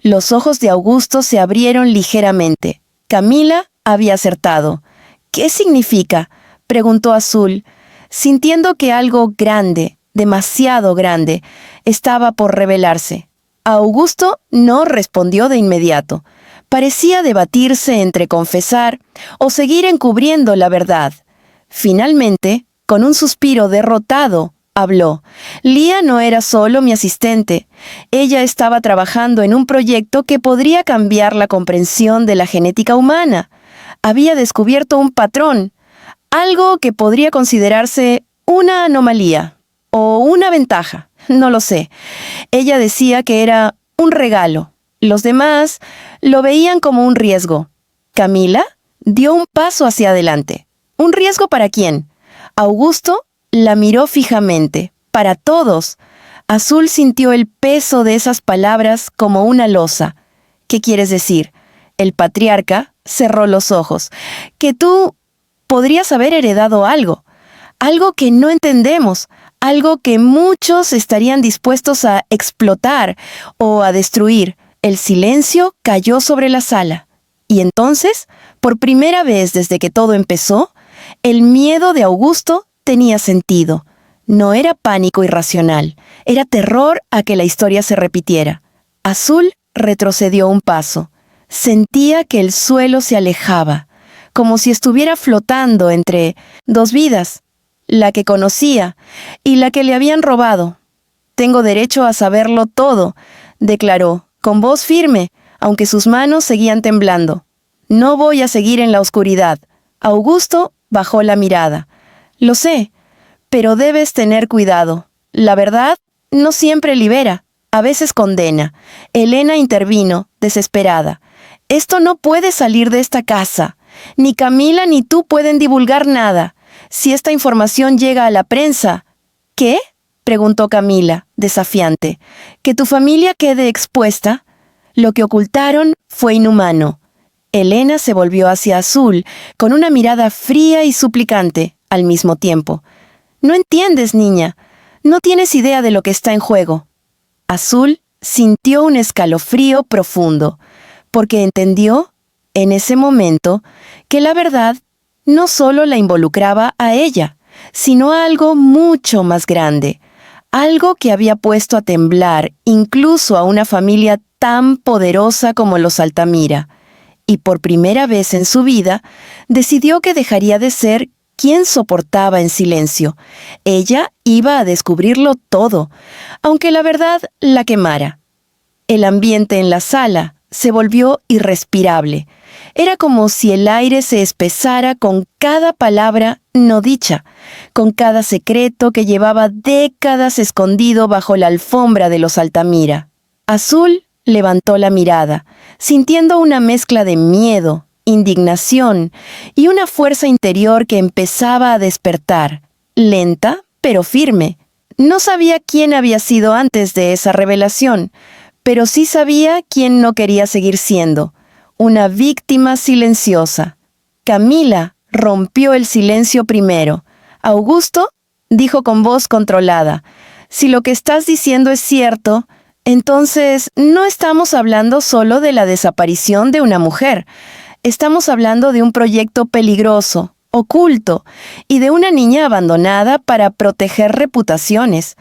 [SPEAKER 1] Los ojos de Augusto se abrieron ligeramente. Camila había acertado. «¿Qué significa?», preguntó Azul, sintiendo que algo grande, demasiado grande, estaba por revelarse. Augusto no respondió de inmediato. Parecía debatirse entre confesar o seguir encubriendo la verdad. Finalmente, con un suspiro derrotado, habló. «Lía no era solo mi asistente. Ella estaba trabajando en un proyecto que podría cambiar la comprensión de la genética humana. Había descubierto un patrón, algo que podría considerarse una anomalía o una ventaja, no lo sé. Ella decía que era un regalo. Los demás lo veían como un riesgo». Camila dio un paso hacia adelante. «¿Un riesgo para quién?». Augusto la miró fijamente. «Para todos». Azul sintió el peso de esas palabras como una losa. «¿Qué quieres decir?». El patriarca cerró los ojos. «Que tú podrías haber heredado algo. Algo que no entendemos. Algo que muchos estarían dispuestos a explotar o a destruir». El silencio cayó sobre la sala. Y entonces, por primera vez desde que todo empezó, el miedo de Augusto tenía sentido. No era pánico irracional, era terror a que la historia se repitiera. Azul retrocedió un paso. Sentía que el suelo se alejaba, como si estuviera flotando entre dos vidas, la que conocía y la que le habían robado. «Tengo derecho a saberlo todo», declaró, con voz firme, aunque sus manos seguían temblando. «No voy a seguir en la oscuridad». Augusto bajó la mirada. «Lo sé, pero debes tener cuidado. La verdad no siempre libera, a veces condena». Elena intervino, desesperada. «Esto no puede salir de esta casa. Ni Camila ni tú pueden divulgar nada. Si esta información llega a la prensa». «¿Qué?», preguntó Camila, desafiante. «¿Que tu familia quede expuesta?» Lo que ocultaron fue inhumano. Elena se volvió hacia Azul, con una mirada fría y suplicante al mismo tiempo. «No entiendes, niña. No tienes idea de lo que está en juego». Azul sintió un escalofrío profundo, porque entendió, en ese momento, que la verdad no solo la involucraba a ella, sino a algo mucho más grande, algo que había puesto a temblar incluso a una familia tan poderosa como los Altamira, y por primera vez en su vida decidió que dejaría de ser quien soportaba en silencio. Ella iba a descubrirlo todo, aunque la verdad la quemara. El ambiente en la sala se volvió irrespirable. Era como si el aire se espesara con cada palabra no dicha, con cada secreto que llevaba décadas escondido bajo la alfombra de los Altamira. Azul levantó la mirada, sintiendo una mezcla de miedo, indignación y una fuerza interior que empezaba a despertar, lenta pero firme. No sabía quién había sido antes de esa revelación, pero sí sabía quién no quería seguir siendo, una víctima silenciosa. Camila rompió el silencio primero. «Augusto», dijo con voz controlada, «si lo que estás diciendo es cierto, entonces no estamos hablando solo de la desaparición de una mujer. Estamos hablando de un proyecto peligroso, oculto, y de una niña abandonada para proteger reputaciones».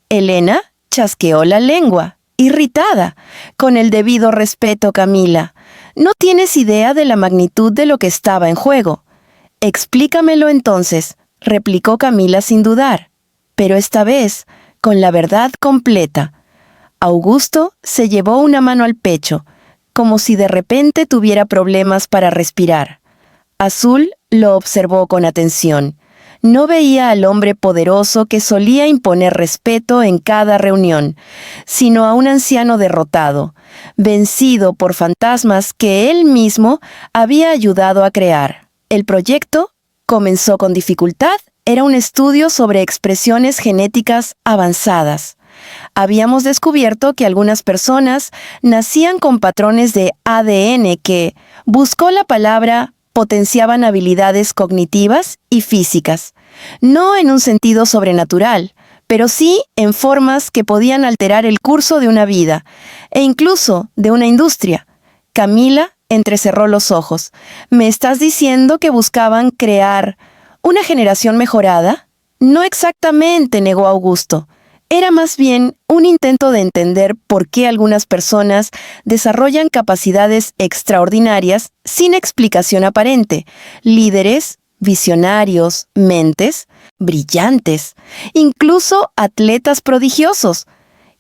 [SPEAKER 1] Elena chasqueó la lengua, irritada. «Con el debido respeto, Camila, no tienes idea de la magnitud de lo que estaba en juego». «Explícamelo entonces», replicó Camila sin dudar, pero esta vez con la verdad completa. Augusto se llevó una mano al pecho, como si de repente tuviera problemas para respirar. Azul lo observó con atención. No veía al hombre poderoso que solía imponer respeto en cada reunión, sino a un anciano derrotado, vencido por fantasmas que él mismo había ayudado a crear. El proyecto comenzó con dificultad. Era un estudio sobre expresiones genéticas avanzadas. Habíamos descubierto que algunas personas nacían con patrones de ADN que, buscó la palabra, potenciaban habilidades cognitivas y físicas, no en un sentido sobrenatural, pero sí en formas que podían alterar el curso de una vida, e incluso de una industria. Camila entrecerró los ojos. «¿Me estás diciendo que buscaban crear una generación mejorada?» «No exactamente», negó Augusto. «Era más bien un intento de entender por qué algunas personas desarrollan capacidades extraordinarias sin explicación aparente. Líderes, visionarios, mentes, brillantes, incluso atletas prodigiosos.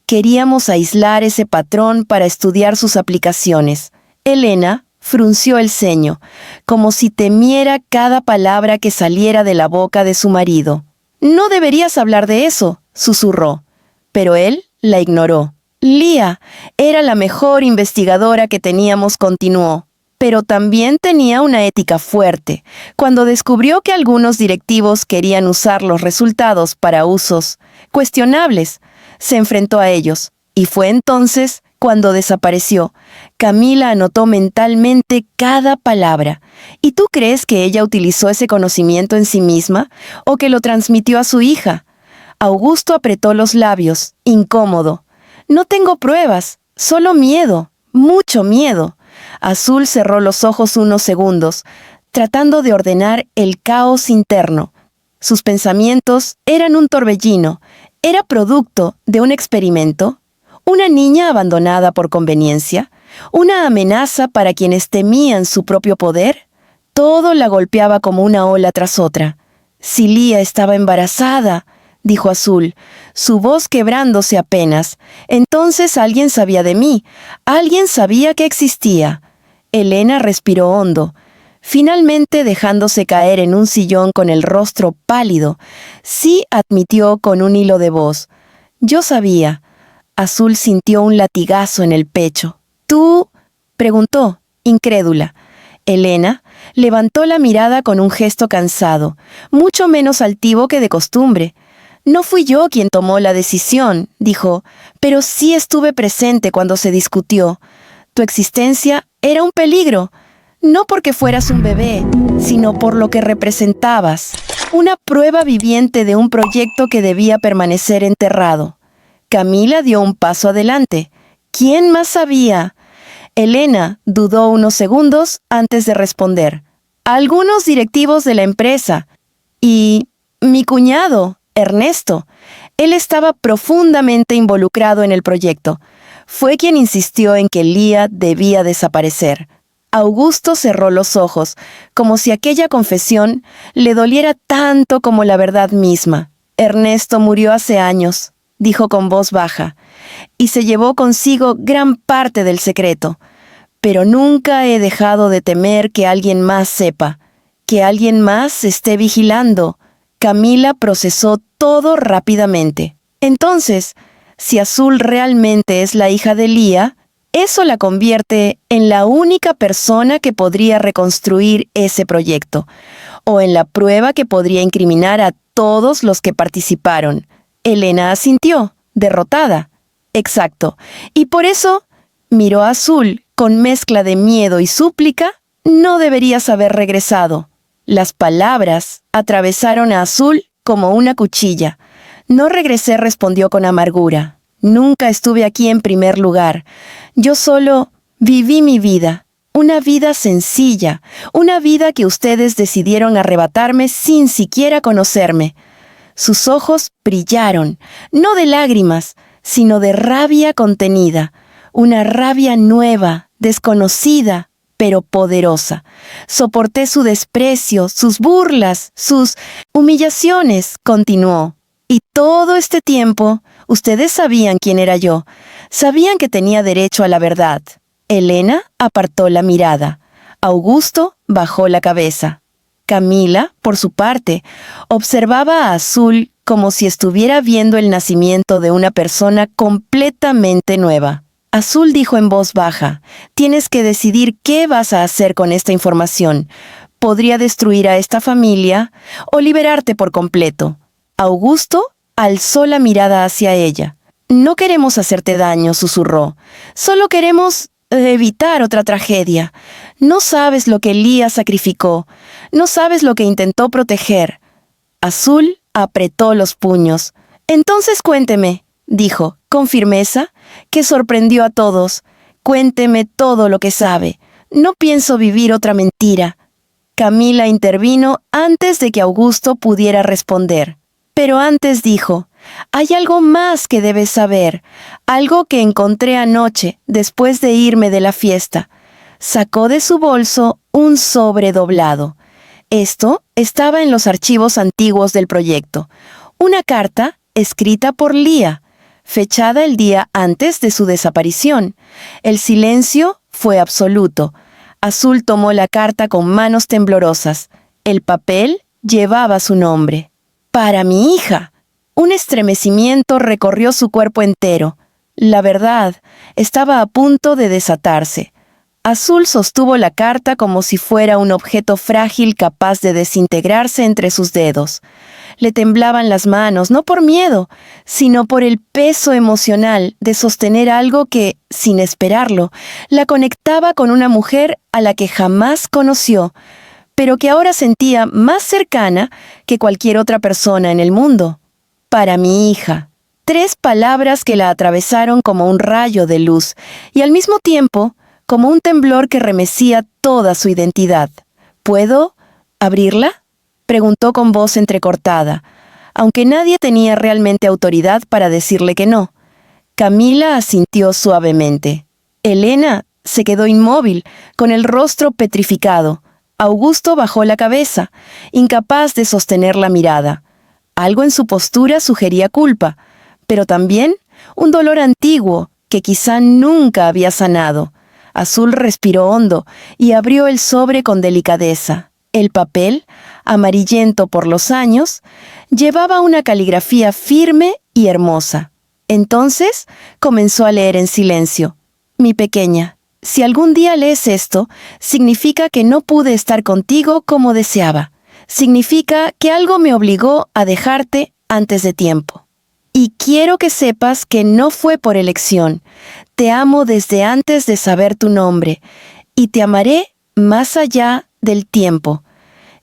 [SPEAKER 1] Queríamos aislar ese patrón para estudiar sus aplicaciones». Elena frunció el ceño, como si temiera cada palabra que saliera de la boca de su marido. «No deberías hablar de eso», susurró, pero él la ignoró. «Lía era la mejor investigadora que teníamos», continuó, «pero también tenía una ética fuerte. Cuando descubrió que algunos directivos querían usar los resultados para usos cuestionables, se enfrentó a ellos, y fue entonces cuando desapareció». Camila anotó mentalmente cada palabra. «¿Y tú crees que ella utilizó ese conocimiento en sí misma o que lo transmitió a su hija?» Augusto apretó los labios, incómodo. «No tengo pruebas, solo miedo, mucho miedo». Azul cerró los ojos unos segundos, tratando de ordenar el caos interno. Sus pensamientos eran un torbellino. ¿Era producto de un experimento? ¿Una niña abandonada por conveniencia? ¿Una amenaza para quienes temían su propio poder? Todo la golpeaba como una ola tras otra. Si Lía estaba embarazada, dijo Azul, su voz quebrándose apenas. Entonces alguien sabía de mí, alguien sabía que existía. Elena respiró hondo, finalmente dejándose caer en un sillón con el rostro pálido. Sí admitió con un hilo de voz. Yo sabía. Azul sintió un latigazo en el pecho. ¿Tú? Preguntó, incrédula. Elena levantó la mirada con un gesto cansado, mucho menos altivo que de costumbre. No fui yo quien tomó la decisión, dijo, pero sí estuve presente cuando se discutió. Tu existencia era un peligro, no porque fueras un bebé, sino por lo que representabas, una prueba viviente de un proyecto que debía permanecer enterrado. Camila dio un paso adelante. ¿Quién más sabía? Elena dudó unos segundos antes de responder. Algunos directivos de la empresa. Y mi cuñado, Ernesto. Él estaba profundamente involucrado en el proyecto. Fue quien insistió en que Lía debía desaparecer. Augusto cerró los ojos, como si aquella confesión le doliera tanto como la verdad misma. Ernesto murió hace años, dijo con voz baja, y se llevó consigo gran parte del secreto. Pero nunca he dejado de temer que alguien más sepa, que alguien más esté vigilando. Camila procesó todo rápidamente. Entonces, si Azul realmente es la hija de Lía, eso la convierte en la única persona que podría reconstruir ese proyecto, o en la prueba que podría incriminar a todos los que participaron. Elena asintió, derrotada. Exacto. Y por eso miró a Azul con mezcla de miedo y súplica. No deberías haber regresado. Las palabras atravesaron a Azul como una cuchilla. No regresé, respondió con amargura. Nunca estuve aquí en primer lugar. Yo solo viví mi vida. Una vida sencilla. Una vida que ustedes decidieron arrebatarme sin siquiera conocerme. Sus ojos brillaron, no de lágrimas, sino de rabia contenida. Una rabia nueva, desconocida, pero poderosa. Soporté su desprecio, sus burlas, sus humillaciones, continuó. Y todo este tiempo, ustedes sabían quién era yo. Sabían que tenía derecho a la verdad. Elena apartó la mirada. Augusto bajó la cabeza. Camila, por su parte, observaba a Azul como si estuviera viendo el nacimiento de una persona completamente nueva. Azul dijo en voz baja, tienes que decidir qué vas a hacer con esta información. Podría destruir a esta familia o liberarte por completo. Augusto alzó la mirada hacia ella. No queremos hacerte daño, susurró. Solo queremos evitar otra tragedia. No sabes lo que Lía sacrificó. No sabes lo que intentó proteger. Azul apretó los puños. Entonces cuénteme, dijo, con firmeza, que sorprendió a todos. Cuénteme todo lo que sabe. No pienso vivir otra mentira. Camila intervino antes de que Augusto pudiera responder. Pero antes dijo, hay algo más que debes saber, algo que encontré anoche después de irme de la fiesta. Sacó de su bolso un sobre doblado. Esto estaba en los archivos antiguos del proyecto. Una carta escrita por Lía, fechada el día antes de su desaparición. El silencio fue absoluto. Azul tomó la carta con manos temblorosas. El papel llevaba su nombre. Para mi hija. Un estremecimiento recorrió su cuerpo entero. La verdad estaba a punto de desatarse. Azul sostuvo la carta como si fuera un objeto frágil capaz de desintegrarse entre sus dedos. Le temblaban las manos, no por miedo, sino por el peso emocional de sostener algo que, sin esperarlo, la conectaba con una mujer a la que jamás conoció, pero que ahora sentía más cercana que cualquier otra persona en el mundo. Para mi hija. 3 palabras que la atravesaron como un rayo de luz y al mismo tiempo como un temblor que remecía toda su identidad. ¿Puedo abrirla?, preguntó con voz entrecortada, aunque nadie tenía realmente autoridad para decirle que no. Camila asintió suavemente. Elena se quedó inmóvil, con el rostro petrificado. Augusto bajó la cabeza, incapaz de sostener la mirada. Algo en su postura sugería culpa, pero también un dolor antiguo que quizá nunca había sanado. Azul respiró hondo y abrió el sobre con delicadeza. El papel, amarillento por los años, llevaba una caligrafía firme y hermosa. Entonces comenzó a leer en silencio. Mi pequeña, si algún día lees esto, significa que no pude estar contigo como deseaba. Significa que algo me obligó a dejarte antes de tiempo. Y quiero que sepas que no fue por elección. Te amo desde antes de saber tu nombre, y te amaré más allá del tiempo.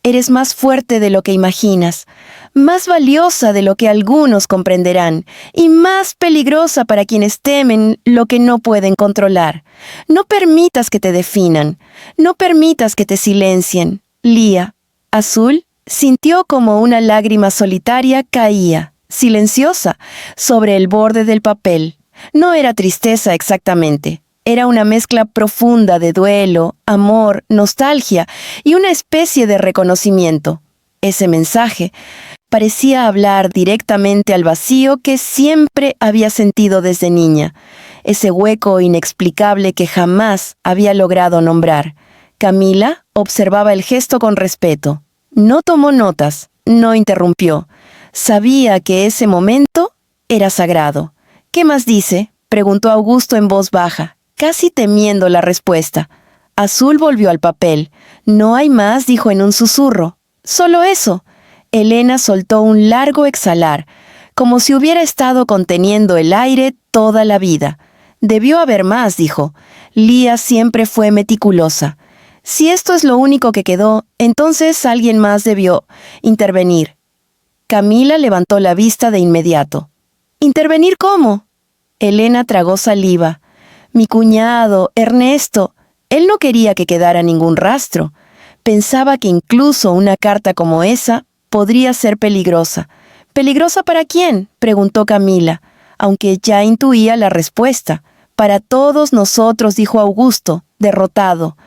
[SPEAKER 1] Eres más fuerte de lo que imaginas, más valiosa de lo que algunos comprenderán, y más peligrosa para quienes temen lo que no pueden controlar. No permitas que te definan, no permitas que te silencien. Lía. Azul sintió como una lágrima solitaria caía, silenciosa, sobre el borde del papel. No era tristeza exactamente. Era una mezcla profunda de duelo, amor, nostalgia y una especie de reconocimiento. Ese mensaje parecía hablar directamente al vacío que siempre había sentido desde niña, ese hueco inexplicable que jamás había logrado nombrar. Camila observaba el gesto con respeto. No tomó notas, no interrumpió. Sabía que ese momento era sagrado. ¿Qué más dice?, preguntó Augusto en voz baja, casi temiendo la respuesta. Azul volvió al papel. No hay más, dijo en un susurro. Solo eso. Elena soltó un largo exhalar, como si hubiera estado conteniendo el aire toda la vida. Debió haber más, dijo. Lía siempre fue meticulosa. Si esto es lo único que quedó, entonces alguien más debió intervenir. Camila levantó la vista de inmediato. ¿Intervenir cómo? Elena tragó saliva. Mi cuñado, Ernesto, él no quería que quedara ningún rastro. Pensaba que incluso una carta como esa podría ser peligrosa. ¿Peligrosa para quién?, preguntó Camila, aunque ya intuía la respuesta. Para todos nosotros, dijo Augusto, derrotado.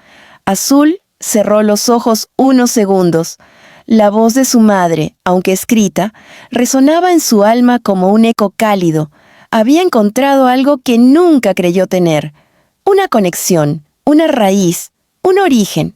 [SPEAKER 1] Azul cerró los ojos unos segundos. La voz de su madre, aunque escrita, resonaba en su alma como un eco cálido. Había encontrado algo que nunca creyó tener. Una conexión, una raíz, un origen.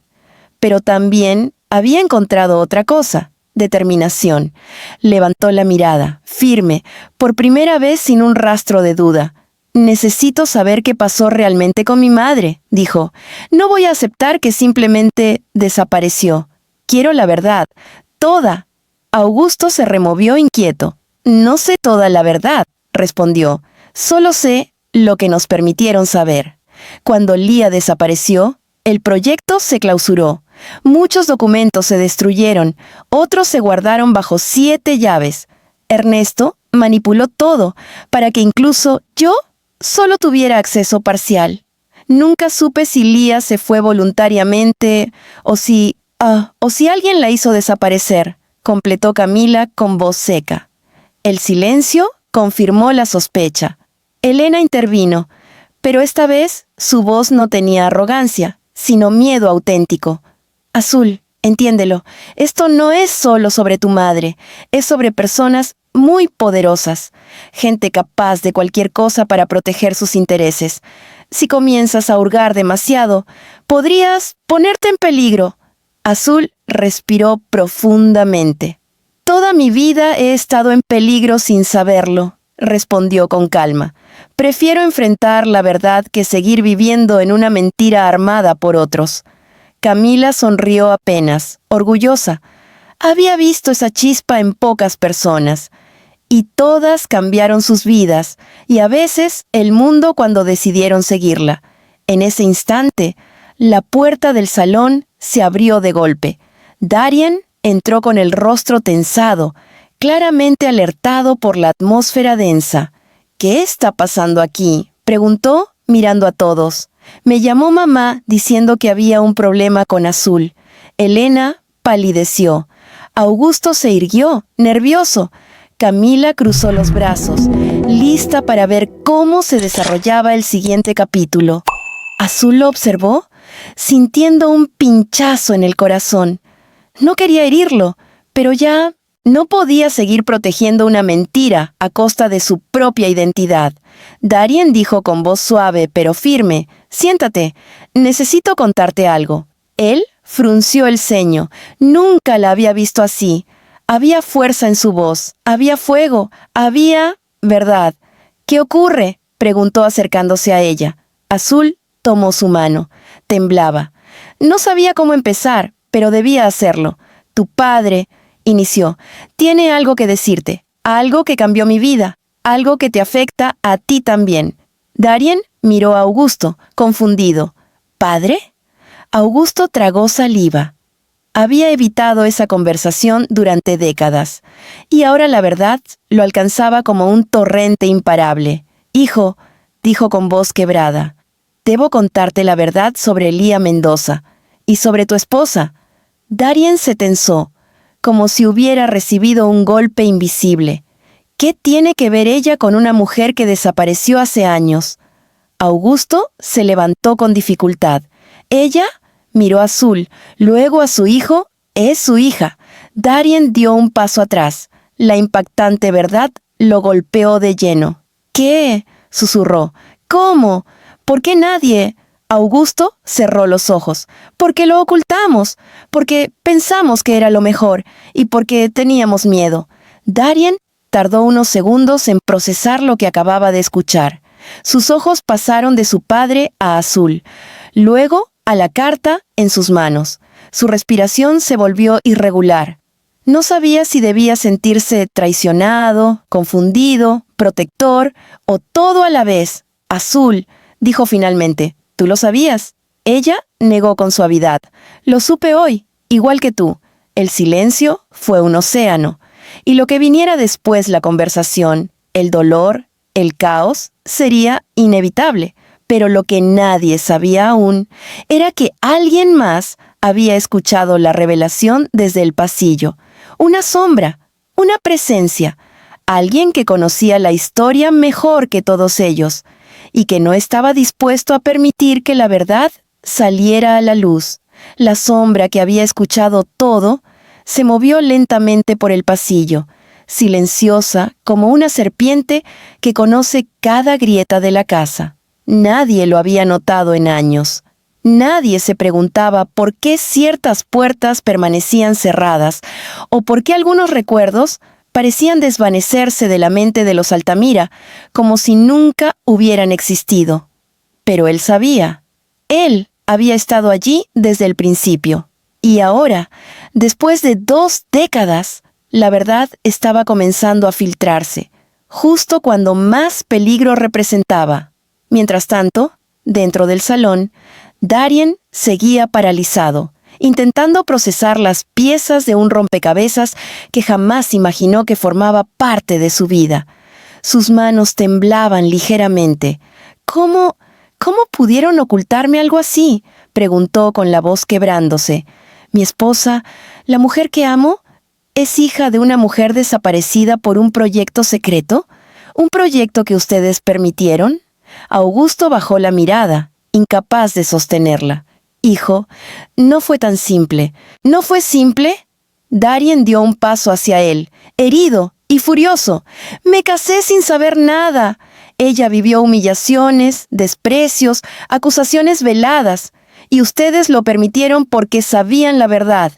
[SPEAKER 1] Pero también había encontrado otra cosa, determinación. Levantó la mirada, firme, por primera vez sin un rastro de duda. Necesito saber qué pasó realmente con mi madre, dijo. No voy a aceptar que simplemente desapareció. Quiero la verdad, toda. Augusto se removió inquieto. No sé toda la verdad, respondió. Solo sé lo que nos permitieron saber. Cuando Lía desapareció, el proyecto se clausuró. Muchos documentos se destruyeron, otros se guardaron bajo 7 llaves. Ernesto manipuló todo para que incluso yo solo tuviera acceso parcial. Nunca supe si Lía se fue voluntariamente o si alguien la hizo desaparecer, completó Camila con voz seca. El silencio confirmó la sospecha. Elena intervino, pero esta vez su voz no tenía arrogancia, sino miedo auténtico. Azul, entiéndelo, esto no es solo sobre tu madre, es sobre personas muy poderosas, gente capaz de cualquier cosa para proteger sus intereses. Si comienzas a hurgar demasiado, podrías ponerte en peligro. Azul respiró profundamente. Toda mi vida he estado en peligro sin saberlo, respondió con calma. Prefiero enfrentar la verdad que seguir viviendo en una mentira armada por otros. Camila sonrió apenas, orgullosa. Había visto esa chispa en pocas personas. Y todas cambiaron sus vidas, y a veces el mundo cuando decidieron seguirla. En ese instante, la puerta del salón se abrió de golpe. Darien entró con el rostro tensado, claramente alertado por la atmósfera densa. ¿Qué está pasando aquí?, preguntó, mirando a todos. Me llamó mamá diciendo que había un problema con Azul. Elena palideció. Augusto se irguió, nervioso. Camila cruzó los brazos, lista para ver cómo se desarrollaba el siguiente capítulo. Azul lo observó, sintiendo un pinchazo en el corazón. No quería herirlo, pero ya no podía seguir protegiendo una mentira a costa de su propia identidad. Darien dijo con voz suave pero firme: «Siéntate, necesito contarte algo». Él frunció el ceño. Nunca la había visto así. Había fuerza en su voz, había fuego, había verdad. «¿Qué ocurre?», preguntó acercándose a ella. Azul tomó su mano. Temblaba. No sabía cómo empezar, pero debía hacerlo. «Tu padre», inició, «tiene algo que decirte, algo que cambió mi vida, algo que te afecta a ti también». Darien miró a Augusto, confundido. «¿Padre?». Augusto tragó saliva. Había evitado esa conversación durante décadas, y ahora la verdad lo alcanzaba como un torrente imparable. «Hijo», dijo con voz quebrada, «debo contarte la verdad sobre Lía Mendoza y sobre tu esposa». Darien se tensó, como si hubiera recibido un golpe invisible. ¿Qué tiene que ver ella con una mujer que desapareció hace años? Augusto se levantó con dificultad. Ella miró a Azul, luego a su hijo. «Es su hija». Darien dio un paso atrás. La impactante verdad lo golpeó de lleno. «¿Qué?», susurró. «¿Cómo? ¿Por qué nadie?» Augusto cerró los ojos. «Porque lo ocultamos, porque pensamos que era lo mejor y porque teníamos miedo». Darien tardó unos segundos en procesar lo que acababa de escuchar. Sus ojos pasaron de su padre a Azul, luego a la carta en sus manos. Su respiración se volvió irregular. No sabía si debía sentirse traicionado, confundido, protector o todo a la vez. «Azul», dijo finalmente, «¿tú lo sabías?». Ella negó con suavidad. «Lo supe hoy, igual que tú». El silencio fue un océano, y lo que viniera después, la conversación, el dolor, el caos, sería inevitable. Pero lo que nadie sabía aún era que alguien más había escuchado la revelación desde el pasillo. Una sombra, una presencia, alguien que conocía la historia mejor que todos ellos y que no estaba dispuesto a permitir que la verdad saliera a la luz. La sombra que había escuchado todo se movió lentamente por el pasillo, silenciosa como una serpiente que conoce cada grieta de la casa. Nadie lo había notado en años. Nadie se preguntaba por qué ciertas puertas permanecían cerradas o por qué algunos recuerdos parecían desvanecerse de la mente de los Altamira, como si nunca hubieran existido. Pero él sabía. Él había estado allí desde el principio. Y ahora, después de 2 décadas, la verdad estaba comenzando a filtrarse, justo cuando más peligro representaba. Mientras tanto, dentro del salón, Darien seguía paralizado, intentando procesar las piezas de un rompecabezas que jamás imaginó que formaba parte de su vida. Sus manos temblaban ligeramente. ¿Cómo pudieron ocultarme algo así?», preguntó con la voz quebrándose. «Mi esposa, la mujer que amo, es hija de una mujer desaparecida por un proyecto secreto. ¿Un proyecto que ustedes permitieron?». Augusto bajó la mirada, incapaz de sostenerla. «Hijo, no fue tan simple». «¿No fue simple?». Darien dio un paso hacia él, herido y furioso. «Me casé sin saber nada». Ella vivió humillaciones, desprecios, acusaciones veladas, y ustedes lo permitieron porque sabían la verdad.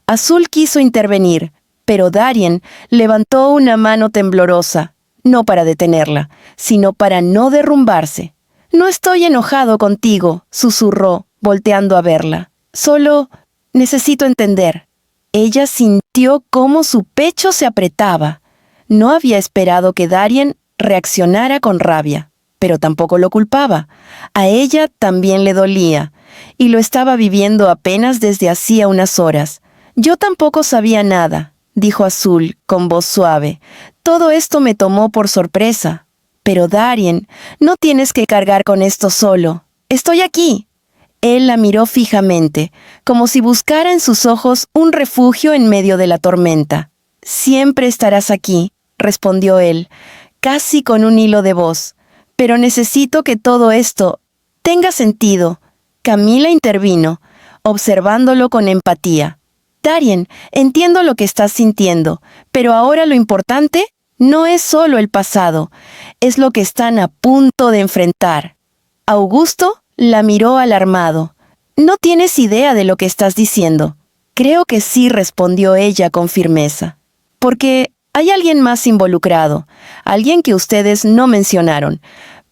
[SPEAKER 1] Azul quiso intervenir, pero Darien levantó una mano temblorosa, no para detenerla, sino para no derrumbarse. «No estoy enojado contigo», susurró, volteando a verla. «Solo necesito entender». Ella sintió cómo su pecho se apretaba. No había esperado que Darien reaccionara con rabia, pero tampoco lo culpaba. A ella también le dolía, y lo estaba viviendo apenas desde hacía unas horas. «Yo tampoco sabía nada», dijo Azul con voz suave. «Todo esto me tomó por sorpresa». «Pero Darien, no tienes que cargar con esto solo. Estoy aquí». Él la miró fijamente, como si buscara en sus ojos un refugio en medio de la tormenta. «Siempre estarás aquí», respondió él, casi con un hilo de voz. «Pero necesito que todo esto Tenga sentido. Camila intervino, observándolo con empatía. Darien, entiendo lo que estás sintiendo, pero ahora lo importante no es solo el pasado, es lo que están a punto de enfrentar. Augusto la miró alarmado. No tienes idea de lo que estás diciendo. Creo que sí, respondió ella con firmeza. Porque hay alguien más involucrado, alguien que ustedes no mencionaron,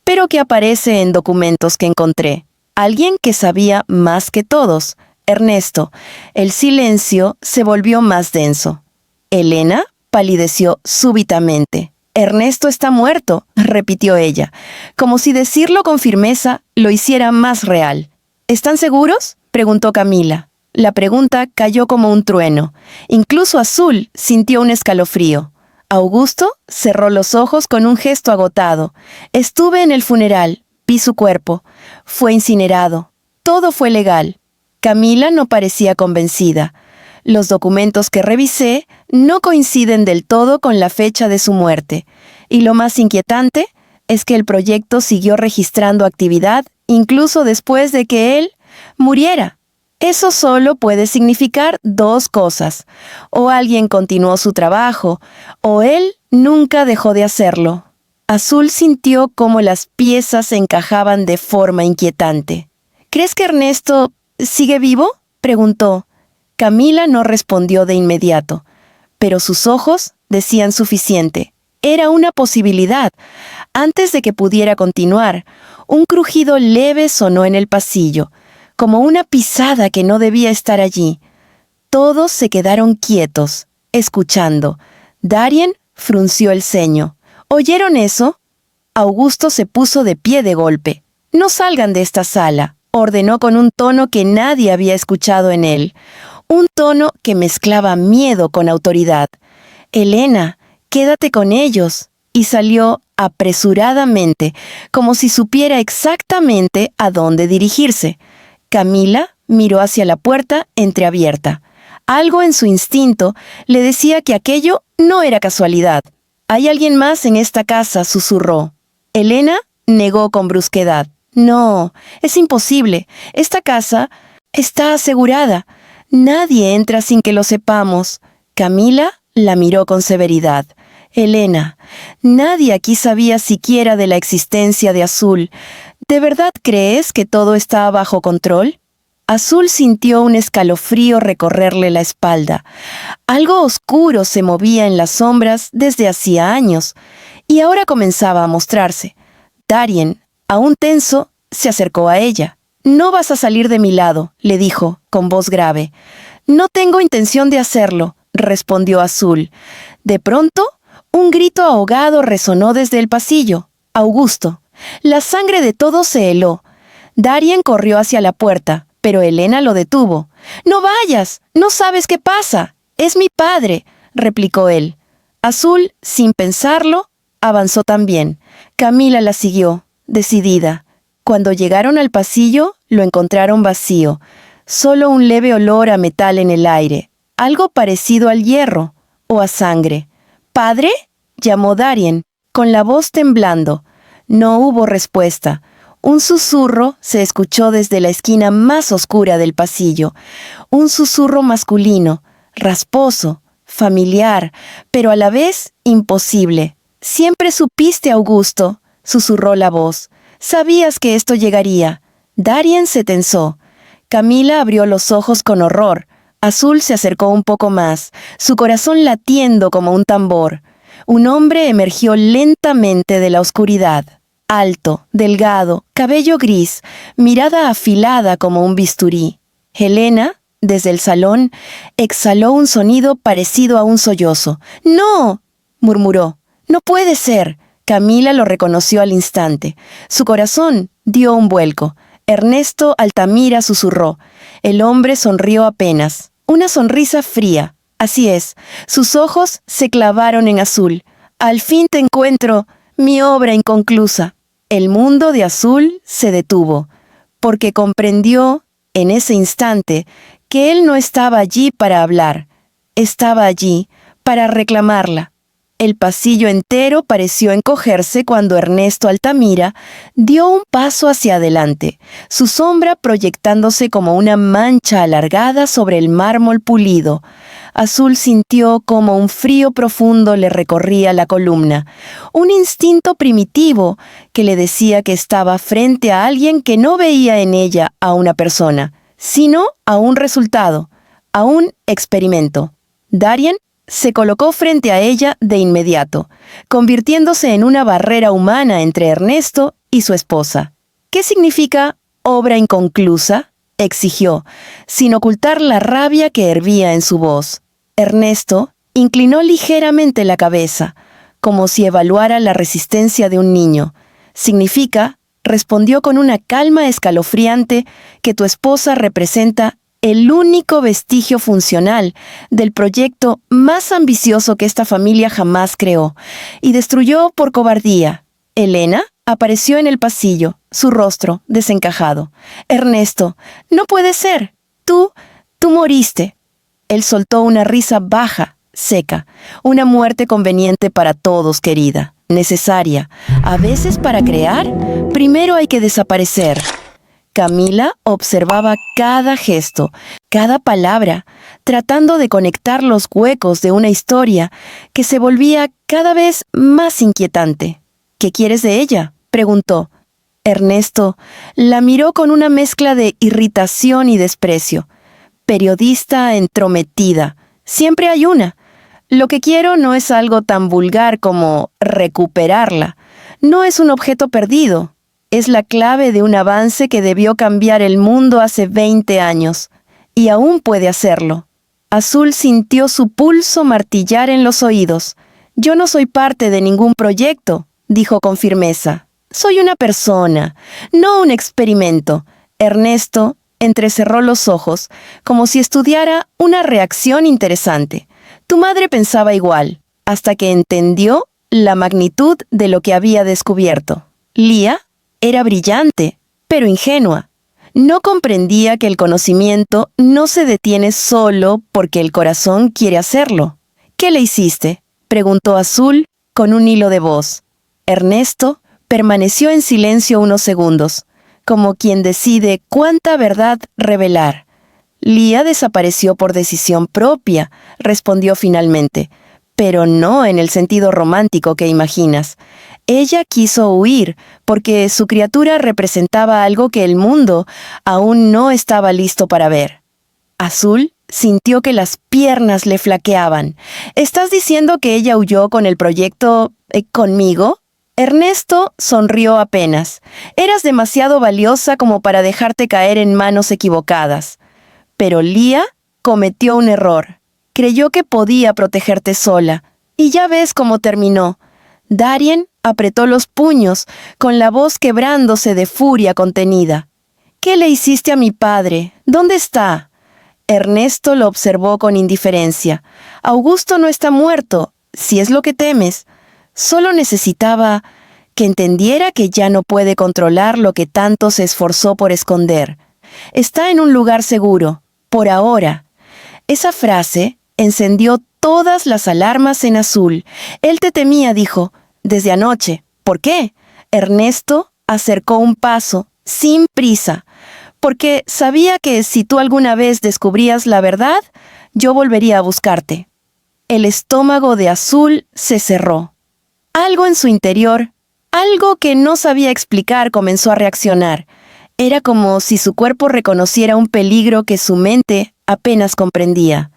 [SPEAKER 1] pero que aparece en documentos que encontré. Alguien que sabía más que todos. Ernesto. El silencio se volvió más denso. Elena palideció súbitamente. Ernesto está muerto, repitió ella, como si decirlo con firmeza lo hiciera más real. ¿Están seguros?, preguntó Camila. La pregunta cayó como un trueno. Incluso Azul sintió un escalofrío. Augusto cerró los ojos con un gesto agotado. Estuve en el funeral, vi su cuerpo. Fue incinerado. Todo fue legal. Camila no parecía convencida. Los documentos que revisé no coinciden del todo con la fecha de su muerte. Y lo más inquietante es que el proyecto siguió registrando actividad incluso después de que él muriera. Eso solo puede significar dos cosas. O alguien continuó su trabajo, o él nunca dejó de hacerlo. Azul sintió cómo las piezas se encajaban de forma inquietante. ¿Crees que Ernesto sigue vivo?, preguntó. Camila no respondió de inmediato, pero sus ojos decían suficiente. Era una posibilidad. Antes de que pudiera continuar, un crujido leve sonó en el pasillo, como una pisada que no debía estar allí. Todos se quedaron quietos, escuchando. Darien frunció el ceño. ¿Oyeron eso? Augusto se puso de pie de golpe. «No salgan de esta sala», ordenó con un tono que nadie había escuchado en él. Un tono que mezclaba miedo con autoridad. «Elena, quédate con ellos», y salió apresuradamente, como si supiera exactamente a dónde dirigirse. Camila miró hacia la puerta entreabierta. Algo en su instinto le decía que aquello no era casualidad. «Hay alguien más en esta casa», susurró. Elena negó con brusquedad. «No, es imposible. Esta casa está asegurada. Nadie entra sin que lo sepamos». Camila la miró con severidad. «Elena, nadie aquí sabía siquiera de la existencia de Azul. ¿De verdad crees que todo está bajo control?» Azul sintió un escalofrío recorrerle la espalda. Algo oscuro se movía en las sombras desde hacía años, y ahora comenzaba a mostrarse. Darien, aún tenso, se acercó a ella. «No vas a salir de mi lado», le dijo, con voz grave. «No tengo intención de hacerlo», respondió Azul. De pronto, un grito ahogado resonó desde el pasillo. «Augusto». La sangre de todos se heló. Darien corrió hacia la puerta, pero Elena lo detuvo. «No vayas, no sabes qué pasa. Es mi padre», replicó él. Azul, sin pensarlo, avanzó también. Camila la siguió, decidida. Cuando llegaron al pasillo, lo encontraron vacío. Solo un leve olor a metal en el aire. Algo parecido al hierro o a sangre. «¿Padre?», llamó Darien, con la voz temblando. No hubo respuesta. Un susurro se escuchó desde la esquina más oscura del pasillo. Un susurro masculino, rasposo, familiar, pero a la vez imposible. «Siempre supiste, Augusto», susurró la voz. «Sabías que esto llegaría». Darien se tensó. Camila abrió los ojos con horror. Azul se acercó un poco más, su corazón latiendo como un tambor. Un hombre emergió lentamente de la oscuridad. Alto, delgado, cabello gris, mirada afilada como un bisturí. Helena, desde el salón, exhaló un sonido parecido a un sollozo. «¡No!», murmuró. «No puede ser». Camila lo reconoció al instante. Su corazón dio un vuelco. Ernesto Altamira susurró. El hombre sonrió apenas. Una sonrisa fría. Así es, sus ojos se clavaron en Azul. «Al fin te encuentro, mi obra inconclusa». El mundo de Azul se detuvo, porque comprendió, en ese instante, que él no estaba allí para hablar. Estaba allí para reclamarla. El pasillo entero pareció encogerse cuando Ernesto Altamira dio un paso hacia adelante, su sombra proyectándose como una mancha alargada sobre el mármol pulido. Azul sintió como un frío profundo le recorría la columna, un instinto primitivo que le decía que estaba frente a alguien que no veía en ella a una persona, sino a un resultado, a un experimento. Darien se colocó frente a ella de inmediato, convirtiéndose en una barrera humana entre Ernesto y su esposa. ¿Qué significa obra inconclusa?, exigió, sin ocultar la rabia que hervía en su voz. Ernesto inclinó ligeramente la cabeza, como si evaluara la resistencia de un niño. Significa, respondió con una calma escalofriante, que tu esposa representa el único vestigio funcional del proyecto más ambicioso que esta familia jamás creó, y destruyó por cobardía. Elena apareció en el pasillo, su rostro desencajado. Ernesto, no puede ser. Tú moriste. Él soltó una risa baja, seca, una muerte conveniente para todos, querida, necesaria. A veces para crear, primero hay que desaparecer. Camila observaba cada gesto, cada palabra, tratando de conectar los huecos de una historia que se volvía cada vez más inquietante. ¿Qué quieres de ella?, preguntó. Ernesto la miró con una mezcla de irritación y desprecio. Periodista entrometida, siempre hay una. Lo que quiero no es algo tan vulgar como recuperarla. No es un objeto perdido. Es la clave de un avance que debió cambiar el mundo hace 20 años. Y aún puede hacerlo. Azul sintió su pulso martillar en los oídos. Yo no soy parte de ningún proyecto, dijo con firmeza. Soy una persona, no un experimento. Ernesto entrecerró los ojos, como si estudiara una reacción interesante. Tu madre pensaba igual, hasta que entendió la magnitud de lo que había descubierto. Lía era brillante, pero ingenua. No comprendía que el conocimiento no se detiene solo porque el corazón quiere hacerlo. ¿Qué le hiciste?, preguntó Azul con un hilo de voz. Ernesto permaneció en silencio unos segundos, como quien decide cuánta verdad revelar. Lía desapareció por decisión propia, respondió finalmente, pero no en el sentido romántico que imaginas. Ella quiso huir porque su criatura representaba algo que el mundo aún no estaba listo para ver. Azul sintió que las piernas le flaqueaban. ¿Estás diciendo que ella huyó con el proyecto conmigo? Ernesto sonrió apenas. Eras demasiado valiosa como para dejarte caer en manos equivocadas. Pero Lía cometió un error. Creyó que podía protegerte sola. Y ya ves cómo terminó. Darien apretó los puños, con la voz quebrándose de furia contenida. ¿Qué le hiciste a mi padre? ¿Dónde está? Ernesto lo observó con indiferencia. Augusto no está muerto, si es lo que temes. Solo necesitaba que entendiera que ya no puede controlar lo que tanto se esforzó por esconder. Está en un lugar seguro, por ahora. Esa frase encendió todas las alarmas en Azul. Él te temía, dijo, desde anoche. ¿Por qué? Ernesto acercó un paso, sin prisa, porque sabía que si tú alguna vez descubrías la verdad, yo volvería a buscarte. El estómago de Azul se cerró. Algo en su interior, algo que no sabía explicar, comenzó a reaccionar. Era como si su cuerpo reconociera un peligro que su mente apenas comprendía.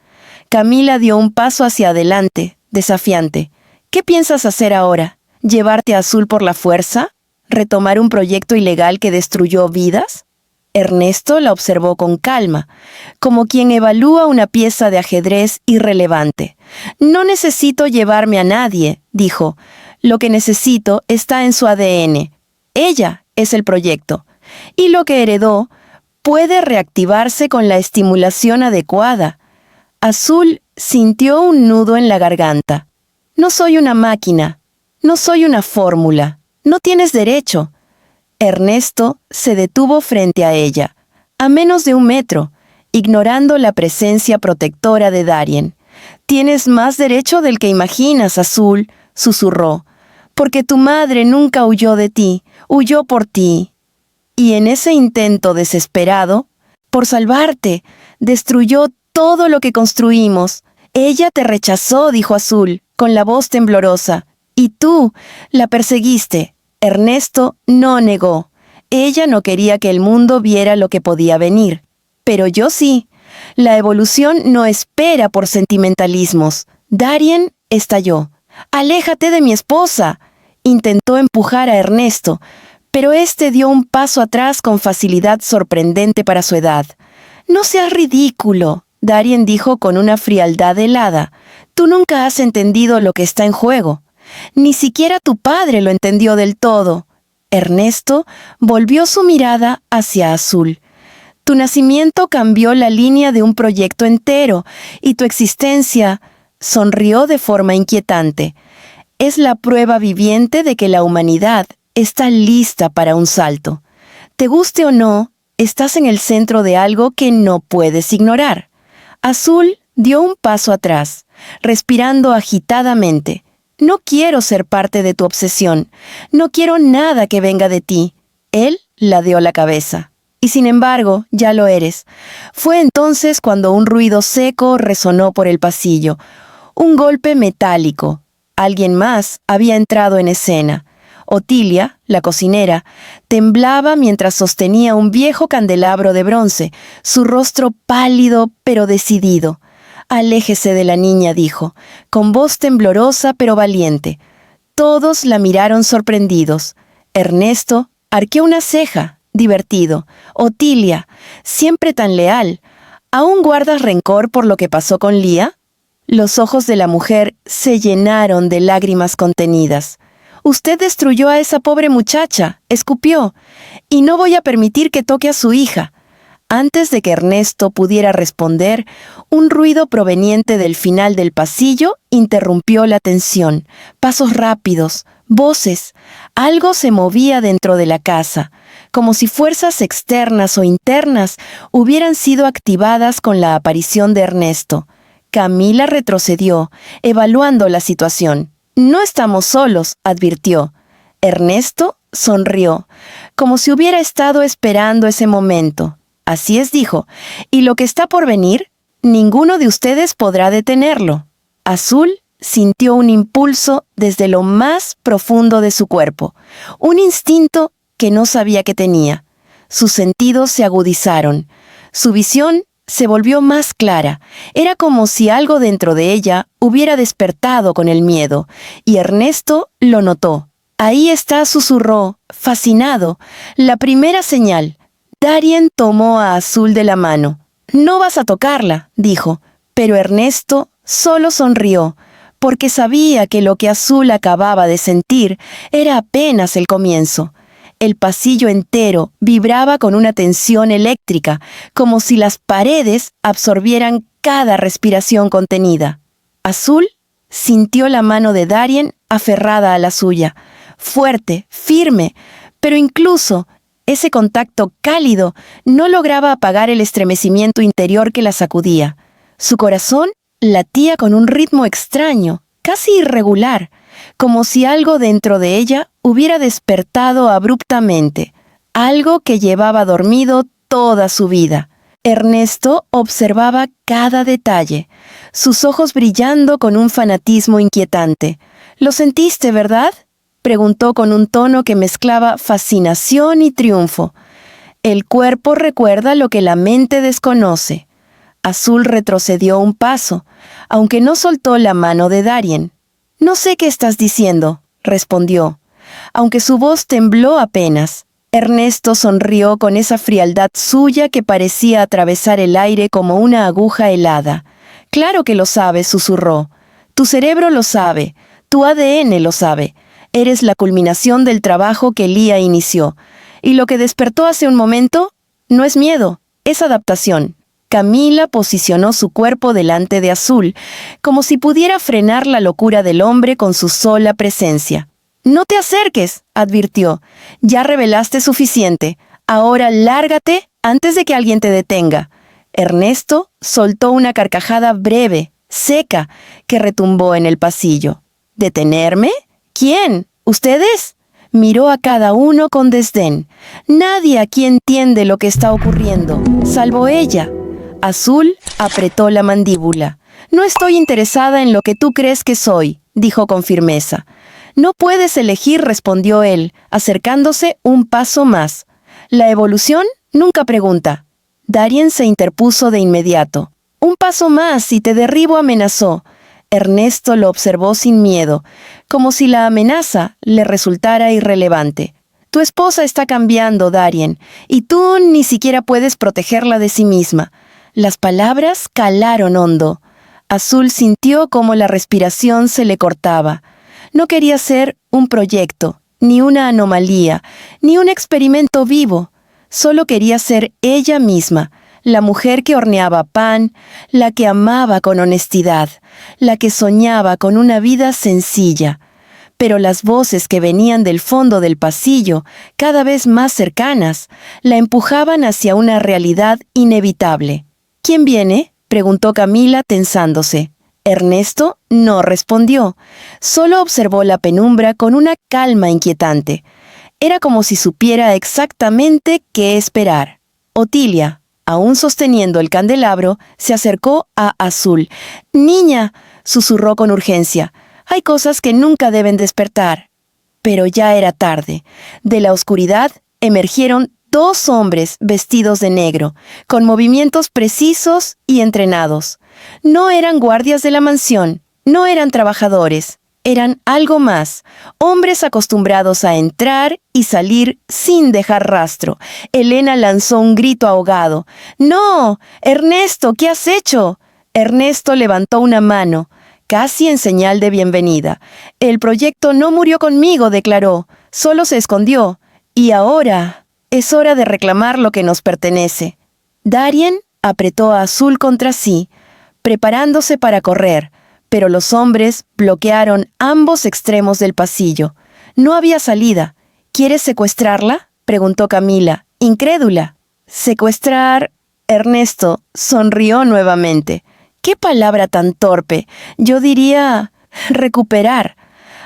[SPEAKER 1] Camila dio un paso hacia adelante, desafiante. ¿Qué piensas hacer ahora? ¿Llevarte a Azul por la fuerza? ¿Retomar un proyecto ilegal que destruyó vidas? Ernesto la observó con calma, como quien evalúa una pieza de ajedrez irrelevante. No necesito llevarme a nadie, dijo. Lo que necesito está en su ADN. Ella es el proyecto. Y lo que heredó puede reactivarse con la estimulación adecuada. Azul sintió un nudo en la garganta. No soy una máquina. No soy una fórmula. No tienes derecho. Ernesto se detuvo frente a ella, a menos de 1 metro, ignorando la presencia protectora de Darien. Tienes más derecho del que imaginas, Azul, susurró, porque tu madre nunca huyó de ti, huyó por ti. Y en ese intento desesperado, por salvarte, destruyó todo lo que construimos. Ella te rechazó, dijo Azul, con la voz temblorosa, y tú la perseguiste. Ernesto no negó. Ella no quería que el mundo viera lo que podía venir. Pero yo sí. La evolución no espera por sentimentalismos. Darien estalló. «¡Aléjate de mi esposa!». Intentó empujar a Ernesto, pero éste dio un paso atrás con facilidad sorprendente para su edad. «No seas ridículo», Darien dijo con una frialdad helada. «Tú nunca has entendido lo que está en juego. Ni siquiera tu padre lo entendió del todo». Ernesto volvió su mirada hacia Azul. «Tu nacimiento cambió la línea de un proyecto entero, y tu existencia», sonrió de forma inquietante, «es la prueba viviente de que la humanidad está lista para un salto. Te guste o no, estás en el centro de algo que no puedes ignorar». Azul dio un paso atrás, respirando agitadamente. «No quiero ser parte de tu obsesión. No quiero nada que venga de ti». Él ladeó la cabeza. «Y sin embargo, ya lo eres». Fue entonces cuando un ruido seco resonó por el pasillo. Un golpe metálico. Alguien más había entrado en escena. Otilia, la cocinera, temblaba mientras sostenía un viejo candelabro de bronce, su rostro pálido pero decidido. «Aléjese de la niña», dijo, con voz temblorosa pero valiente. Todos la miraron sorprendidos. Ernesto arqueó una ceja, divertido. «Otilia, siempre tan leal. ¿Aún guardas rencor por lo que pasó con Lía?». Los ojos de la mujer se llenaron de lágrimas contenidas. «Usted destruyó a esa pobre muchacha», escupió, «y no voy a permitir que toque a su hija». Antes de que Ernesto pudiera responder, un ruido proveniente del final del pasillo interrumpió la tensión. Pasos rápidos, voces. Algo se movía dentro de la casa, como si fuerzas externas o internas hubieran sido activadas con la aparición de Ernesto. Camila retrocedió, evaluando la situación. «No estamos solos», advirtió. Ernesto sonrió, como si hubiera estado esperando ese momento. «Así es», dijo, «y lo que está por venir, ninguno de ustedes podrá detenerlo». Azul sintió un impulso desde lo más profundo de su cuerpo, un instinto que no sabía que tenía. Sus sentidos se agudizaron. Su visión se volvió más clara. Era como si algo dentro de ella hubiera despertado con el miedo, y Ernesto lo notó. «Ahí está», susurró, fascinado, «la primera señal». Darien tomó a Azul de la mano. «No vas a tocarla», dijo, pero Ernesto solo sonrió, porque sabía que lo que Azul acababa de sentir era apenas el comienzo. El pasillo entero vibraba con una tensión eléctrica, como si las paredes absorbieran cada respiración contenida. Azul sintió la mano de Darien aferrada a la suya, fuerte, firme, pero incluso ese contacto cálido no lograba apagar el estremecimiento interior que la sacudía. Su corazón latía con un ritmo extraño, casi irregular, como si algo dentro de ella hubiera despertado abruptamente, algo que llevaba dormido toda su vida. Ernesto observaba cada detalle, sus ojos brillando con un fanatismo inquietante. «¿Lo sentiste, verdad?», preguntó con un tono que mezclaba fascinación y triunfo. «El cuerpo recuerda lo que la mente desconoce». Azul retrocedió un paso, aunque no soltó la mano de Darien. «No sé qué estás diciendo», respondió, aunque su voz tembló apenas. Ernesto sonrió con esa frialdad suya que parecía atravesar el aire como una aguja helada. «Claro que lo sabes», susurró. «Tu cerebro lo sabe, tu ADN lo sabe. Eres la culminación del trabajo que Lía inició. Y lo que despertó hace un momento no es miedo, es adaptación». Camila posicionó su cuerpo delante de Azul, como si pudiera frenar la locura del hombre con su sola presencia. «No te acerques», advirtió. «Ya revelaste suficiente. Ahora lárgate antes de que alguien te detenga». Ernesto soltó una carcajada breve, seca, que retumbó en el pasillo. ¿Detenerme? ¿Quién? ¿Ustedes? Miró a cada uno con desdén. Nadie aquí entiende lo que está ocurriendo, salvo ella. Azul apretó la mandíbula. No estoy interesada en lo que tú crees que soy, dijo con firmeza. No puedes elegir, respondió él, acercándose un paso más. La evolución nunca pregunta. Darien se interpuso de inmediato. Un paso más y te derribo, amenazó. Ernesto lo observó sin miedo, como si la amenaza le resultara irrelevante. Tu esposa está cambiando, Darien, y tú ni siquiera puedes protegerla de sí misma. Las palabras calaron hondo. Azul sintió como la respiración se le cortaba. No quería ser un proyecto, ni una anomalía, ni un experimento vivo. Solo quería ser ella misma, la mujer que horneaba pan, la que amaba con honestidad, la que soñaba con una vida sencilla. Pero las voces que venían del fondo del pasillo, cada vez más cercanas, la empujaban hacia una realidad inevitable. ¿Quién viene?, preguntó Camila tensándose. Ernesto no respondió, solo observó la penumbra con una calma inquietante. Era como si supiera exactamente qué esperar. Otilia, aún sosteniendo el candelabro, se acercó a Azul. «Niña», susurró con urgencia, «hay cosas que nunca deben despertar». Pero ya era tarde. De la oscuridad emergieron 2 hombres vestidos de negro, con movimientos precisos y entrenados. No eran guardias de la mansión, no eran trabajadores, eran algo más, hombres acostumbrados a entrar y salir sin dejar rastro. Elena lanzó un grito ahogado. «¡No! Ernesto, ¿qué has hecho?» Ernesto levantó una mano, casi en señal de bienvenida. «El proyecto no murió conmigo», declaró, «solo se escondió. Y ahora es hora de reclamar lo que nos pertenece». Darien apretó a Azul contra sí, preparándose para correr, pero los hombres bloquearon ambos extremos del pasillo. No había salida. «¿Quieres secuestrarla?», preguntó Camila, incrédula. «¿Secuestrar?» Ernesto sonrió nuevamente. «¡Qué palabra tan torpe! Yo diría recuperar».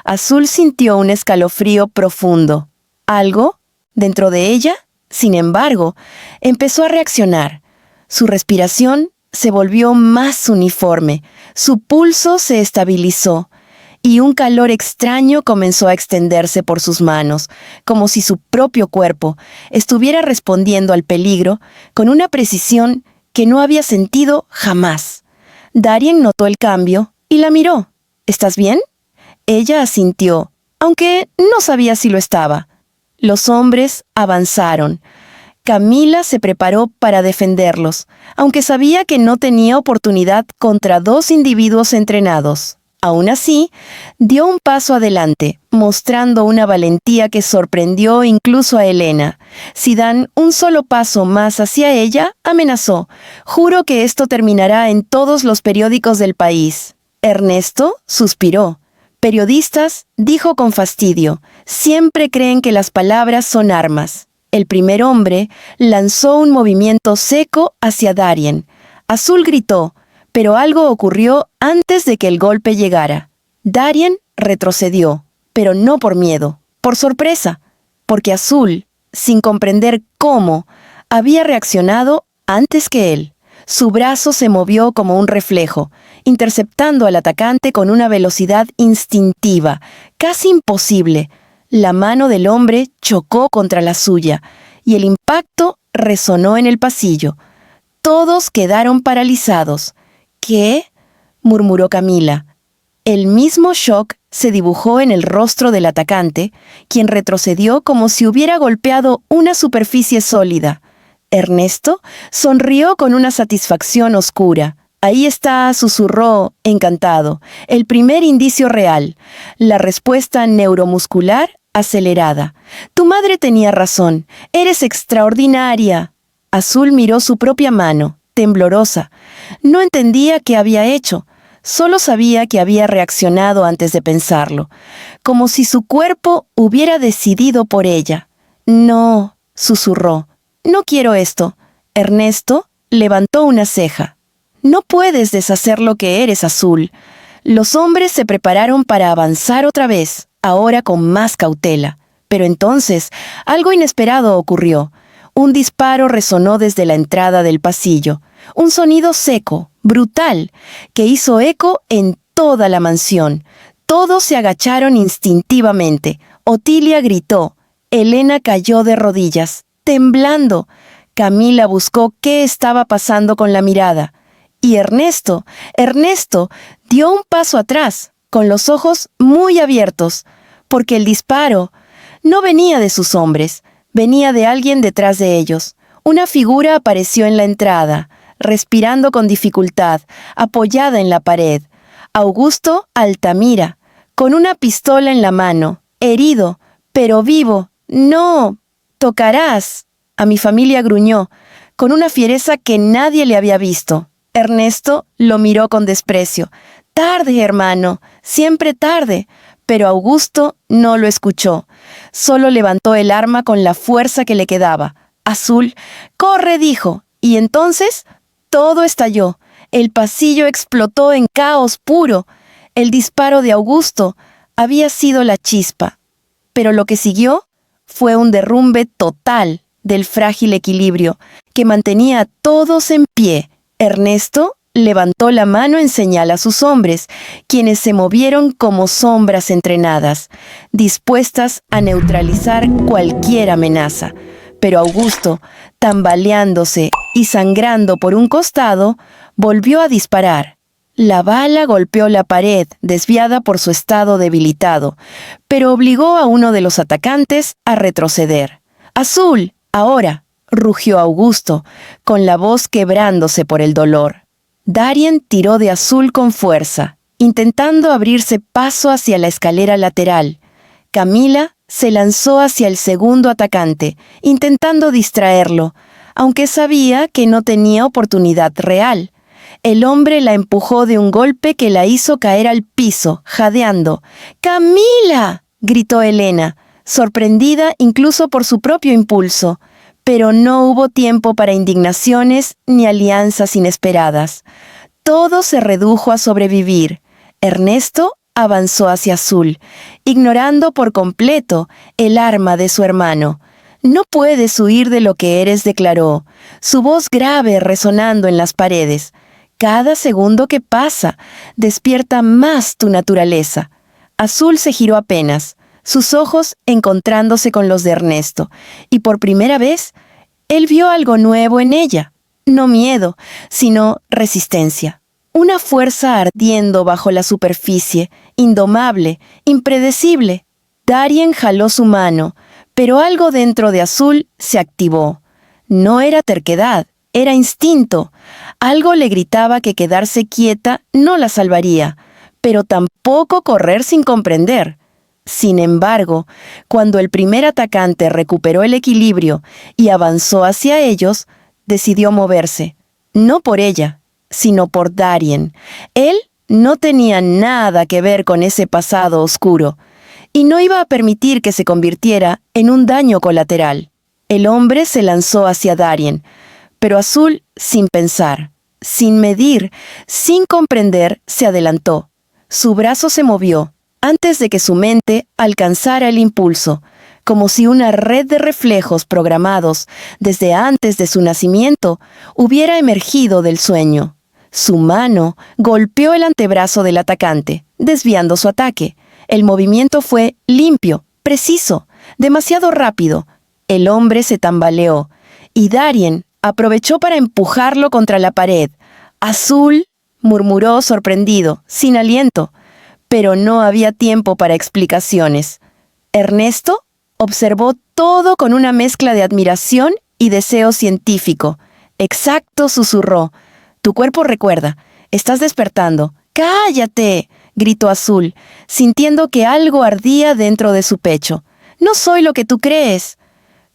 [SPEAKER 1] Azul sintió un escalofrío profundo. ¿Algo dentro de ella, sin embargo, empezó a reaccionar? Su respiración se volvió más uniforme, su pulso se estabilizó, y un calor extraño comenzó a extenderse por sus manos, como si su propio cuerpo estuviera respondiendo al peligro con una precisión que no había sentido jamás. Darien notó el cambio y la miró. «¿Estás bien?». Ella asintió, aunque no sabía si lo estaba. Los hombres avanzaron. Camila se preparó para defenderlos, aunque sabía que no tenía oportunidad contra 2 individuos entrenados. Aún así, dio un paso adelante, mostrando una valentía que sorprendió incluso a Elena. Si dan un solo paso más hacia ella, amenazó: «Juro que esto terminará en todos los periódicos del país». Ernesto suspiró. «Periodistas», dijo con fastidio, «siempre creen que las palabras son armas». El primer hombre lanzó un movimiento seco hacia Darien. Azul gritó, pero algo ocurrió antes de que el golpe llegara. Darien retrocedió, pero no por miedo, por sorpresa, porque Azul, sin comprender cómo, había reaccionado antes que él. Su brazo se movió como un reflejo, interceptando al atacante con una velocidad instintiva, casi imposible. La mano del hombre chocó contra la suya, y el impacto resonó en el pasillo. Todos quedaron paralizados. «¿Qué?», murmuró Camila. El mismo shock se dibujó en el rostro del atacante, quien retrocedió como si hubiera golpeado una superficie sólida. Ernesto sonrió con una satisfacción oscura. «Ahí está», susurró, encantado, «el primer indicio real, la respuesta neuromuscular acelerada. Tu madre tenía razón, eres extraordinaria». Azul miró su propia mano, temblorosa. No entendía qué había hecho, solo sabía que había reaccionado antes de pensarlo, como si su cuerpo hubiera decidido por ella. «No», susurró, «no quiero esto». Ernesto levantó una ceja. No puedes deshacer lo que eres, Azul. Los hombres se prepararon para avanzar otra vez, ahora con más cautela. Pero entonces, algo inesperado ocurrió. Un disparo resonó desde la entrada del pasillo. Un sonido seco, brutal, que hizo eco en toda la mansión. Todos se agacharon instintivamente. Otilia gritó. Elena cayó de rodillas, temblando. Camila buscó qué estaba pasando con la mirada. Y Ernesto dio un paso atrás, con los ojos muy abiertos, porque el disparo no venía de sus hombres, venía de alguien detrás de ellos. Una figura apareció en la entrada, respirando con dificultad, apoyada en la pared. Augusto Altamira, con una pistola en la mano, herido, pero vivo. «No, tocarás», a mi familia gruñó, con una fiereza que nadie le había visto. Ernesto lo miró con desprecio. «Tarde, hermano, siempre tarde». Pero Augusto no lo escuchó. Solo levantó el arma con la fuerza que le quedaba. «Azul, corre», dijo. Y entonces todo estalló. El pasillo explotó en caos puro. El disparo de Augusto había sido la chispa. Pero lo que siguió fue un derrumbe total del frágil equilibrio que mantenía a todos en pie. Ernesto levantó la mano en señal a sus hombres, quienes se movieron como sombras entrenadas, dispuestas a neutralizar cualquier amenaza. Pero Augusto, tambaleándose y sangrando por un costado, volvió a disparar. La bala golpeó la pared, desviada por su estado debilitado, pero obligó a uno de los atacantes a retroceder. «Azul, ahora», rugió Augusto, con la voz quebrándose por el dolor. Darien tiró de Azul con fuerza, intentando abrirse paso hacia la escalera lateral. Camila se lanzó hacia el segundo atacante, intentando distraerlo, aunque sabía que no tenía oportunidad real. El hombre la empujó de un golpe que la hizo caer al piso, jadeando. «¡Camila!», gritó Elena, sorprendida incluso por su propio impulso. Pero no hubo tiempo para indignaciones ni alianzas inesperadas. Todo se redujo a sobrevivir. Ernesto avanzó hacia Azul, ignorando por completo el arma de su hermano. «No puedes huir de lo que eres», declaró, su voz grave resonando en las paredes. «Cada segundo que pasa despierta más tu naturaleza». Azul se giró apenas, sus ojos encontrándose con los de Ernesto, y por primera vez, él vio algo nuevo en ella. No miedo, sino resistencia. Una fuerza ardiendo bajo la superficie, indomable, impredecible. Darien jaló su mano, pero algo dentro de Azul se activó. No era terquedad, era instinto. Algo le gritaba que quedarse quieta no la salvaría, pero tampoco correr sin comprender. Sin embargo, cuando el primer atacante recuperó el equilibrio y avanzó hacia ellos, decidió moverse. No por ella, sino por Darien. Él no tenía nada que ver con ese pasado oscuro, y no iba a permitir que se convirtiera en un daño colateral. El hombre se lanzó hacia Darien, pero Azul, sin pensar, sin medir, sin comprender, se adelantó. Su brazo se movió, antes de que su mente alcanzara el impulso, como si una red de reflejos programados desde antes de su nacimiento hubiera emergido del sueño. Su mano golpeó el antebrazo del atacante, desviando su ataque. El movimiento fue limpio, preciso, demasiado rápido. El hombre se tambaleó, y Darien aprovechó para empujarlo contra la pared. «Azul», murmuró sorprendido, sin aliento. Pero no había tiempo para explicaciones. Ernesto observó todo con una mezcla de admiración y deseo científico. «Exacto», susurró. «Tu cuerpo recuerda. Estás despertando». «¡Cállate!», gritó Azul, sintiendo que algo ardía dentro de su pecho. «No soy lo que tú crees».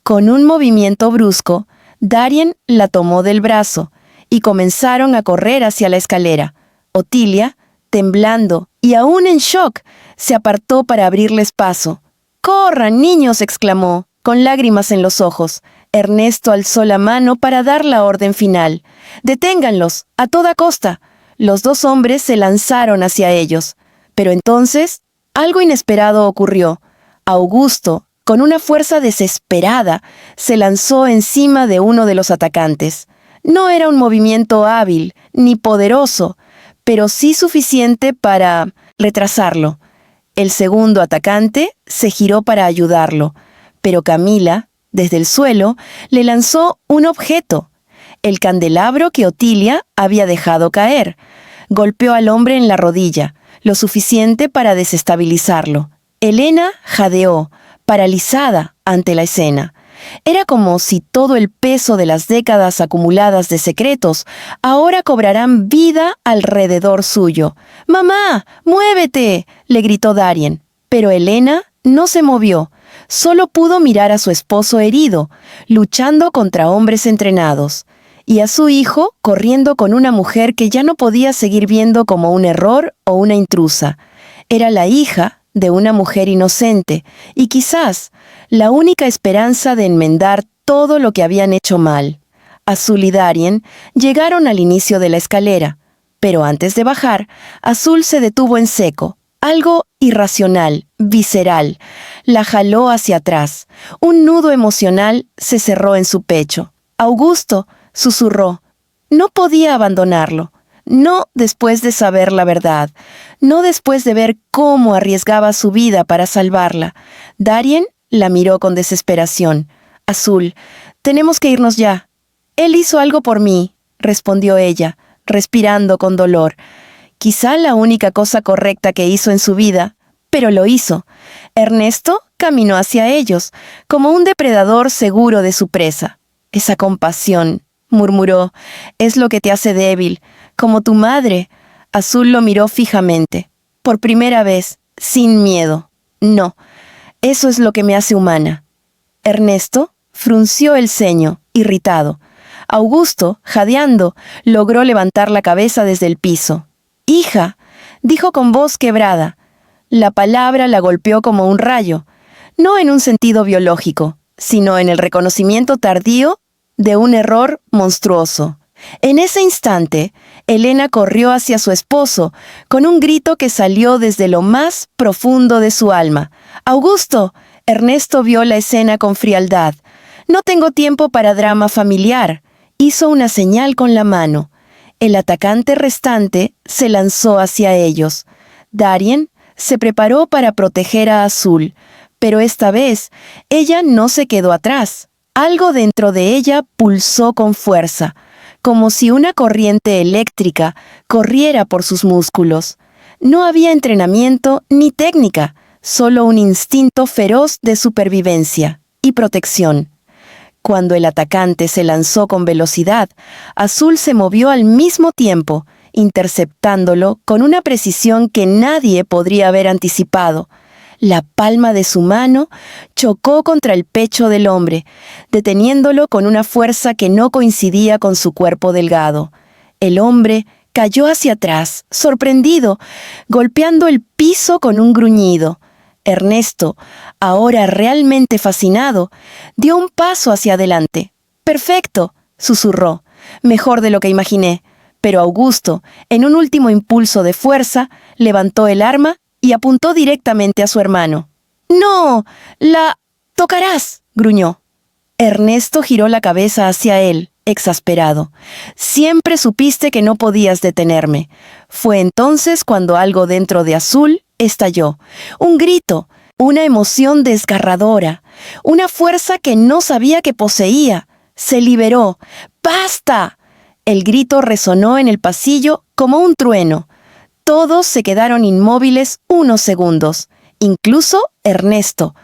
[SPEAKER 1] Con un movimiento brusco, Darien la tomó del brazo y comenzaron a correr hacia la escalera. Otilia, temblando y aún en shock, se apartó para abrirles paso. «¡Corran, niños!», exclamó. Con lágrimas en los ojos, Ernesto alzó la mano para dar la orden final. «¡Deténganlos, a toda costa!». Los dos hombres se lanzaron hacia ellos. Pero entonces, algo inesperado ocurrió. Augusto, con una fuerza desesperada, se lanzó encima de uno de los atacantes. No era un movimiento hábil ni poderoso, pero sí suficiente para retrasarlo. El segundo atacante se giró para ayudarlo, pero Camila, desde el suelo, le lanzó un objeto, el candelabro que Otilia había dejado caer. Golpeó al hombre en la rodilla, lo suficiente para desestabilizarlo. Elena jadeó, paralizada ante la escena. Era como si todo el peso de las décadas acumuladas de secretos ahora cobrarán vida alrededor suyo. «¡Mamá, muévete!», le gritó Darien. Pero Elena no se movió. Solo pudo mirar a su esposo herido, luchando contra hombres entrenados, y a su hijo corriendo con una mujer que ya no podía seguir viendo como un error o una intrusa. Era la hija de una mujer inocente, y quizás la única esperanza de enmendar todo lo que habían hecho mal. Azul y Darien llegaron al inicio de la escalera, pero antes de bajar, Azul se detuvo en seco. Algo irracional, visceral, la jaló hacia atrás. Un nudo emocional se cerró en su pecho. «Augusto», susurró. No podía abandonarlo. No después de saber la verdad. No después de ver cómo arriesgaba su vida para salvarla. Darien la miró con desesperación. «Azul, tenemos que irnos ya». «Él hizo algo por mí», respondió ella, respirando con dolor. Quizá la única cosa correcta que hizo en su vida, pero lo hizo. Ernesto caminó hacia ellos, como un depredador seguro de su presa. «Esa compasión», murmuró, «es lo que te hace débil, como tu madre». Azul lo miró fijamente. Por primera vez, sin miedo. «No, eso es lo que me hace humana». Ernesto frunció el ceño, irritado. Augusto, jadeando, logró levantar la cabeza desde el piso. «Hija», dijo con voz quebrada. La palabra la golpeó como un rayo, no en un sentido biológico, sino en el reconocimiento tardío de un error monstruoso. En ese instante, Elena corrió hacia su esposo, con un grito que salió desde lo más profundo de su alma. «¡Augusto!». Ernesto vio la escena con frialdad. «No tengo tiempo para drama familiar». Hizo una señal con la mano. El atacante restante se lanzó hacia ellos. Darien se preparó para proteger a Azul, pero esta vez ella no se quedó atrás. Algo dentro de ella pulsó con fuerza, como si una corriente eléctrica corriera por sus músculos. No había entrenamiento ni técnica, solo un instinto feroz de supervivencia y protección. Cuando el atacante se lanzó con velocidad, Azul se movió al mismo tiempo, interceptándolo con una precisión que nadie podría haber anticipado. La palma de su mano chocó contra el pecho del hombre, deteniéndolo con una fuerza que no coincidía con su cuerpo delgado. El hombre cayó hacia atrás, sorprendido, golpeando el piso con un gruñido. Ernesto, ahora realmente fascinado, dio un paso hacia adelante. «¡Perfecto!», susurró. «Mejor de lo que imaginé». Pero Augusto, en un último impulso de fuerza, levantó el arma y apuntó directamente a su hermano. «¡No! ¡La tocarás!», gruñó. Ernesto giró la cabeza hacia él, exasperado. «Siempre supiste que no podías detenerme». Fue entonces cuando algo dentro de Azul estalló. Un grito, una emoción desgarradora, una fuerza que no sabía que poseía. Se liberó. «¡Basta!». El grito resonó en el pasillo como un trueno. Todos se quedaron inmóviles unos segundos, incluso Ernesto.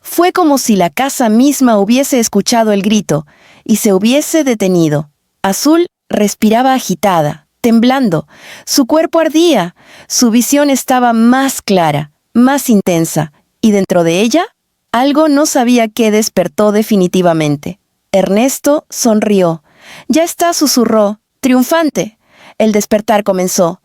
[SPEAKER 1] Fue como si la casa misma hubiese escuchado el grito y se hubiese detenido. Azul respiraba agitada, temblando. Su cuerpo ardía. Su visión estaba más clara, más intensa, y dentro de ella, algo no sabía qué despertó definitivamente. Ernesto sonrió. «Ya está», susurró, triunfante. El despertar comenzó.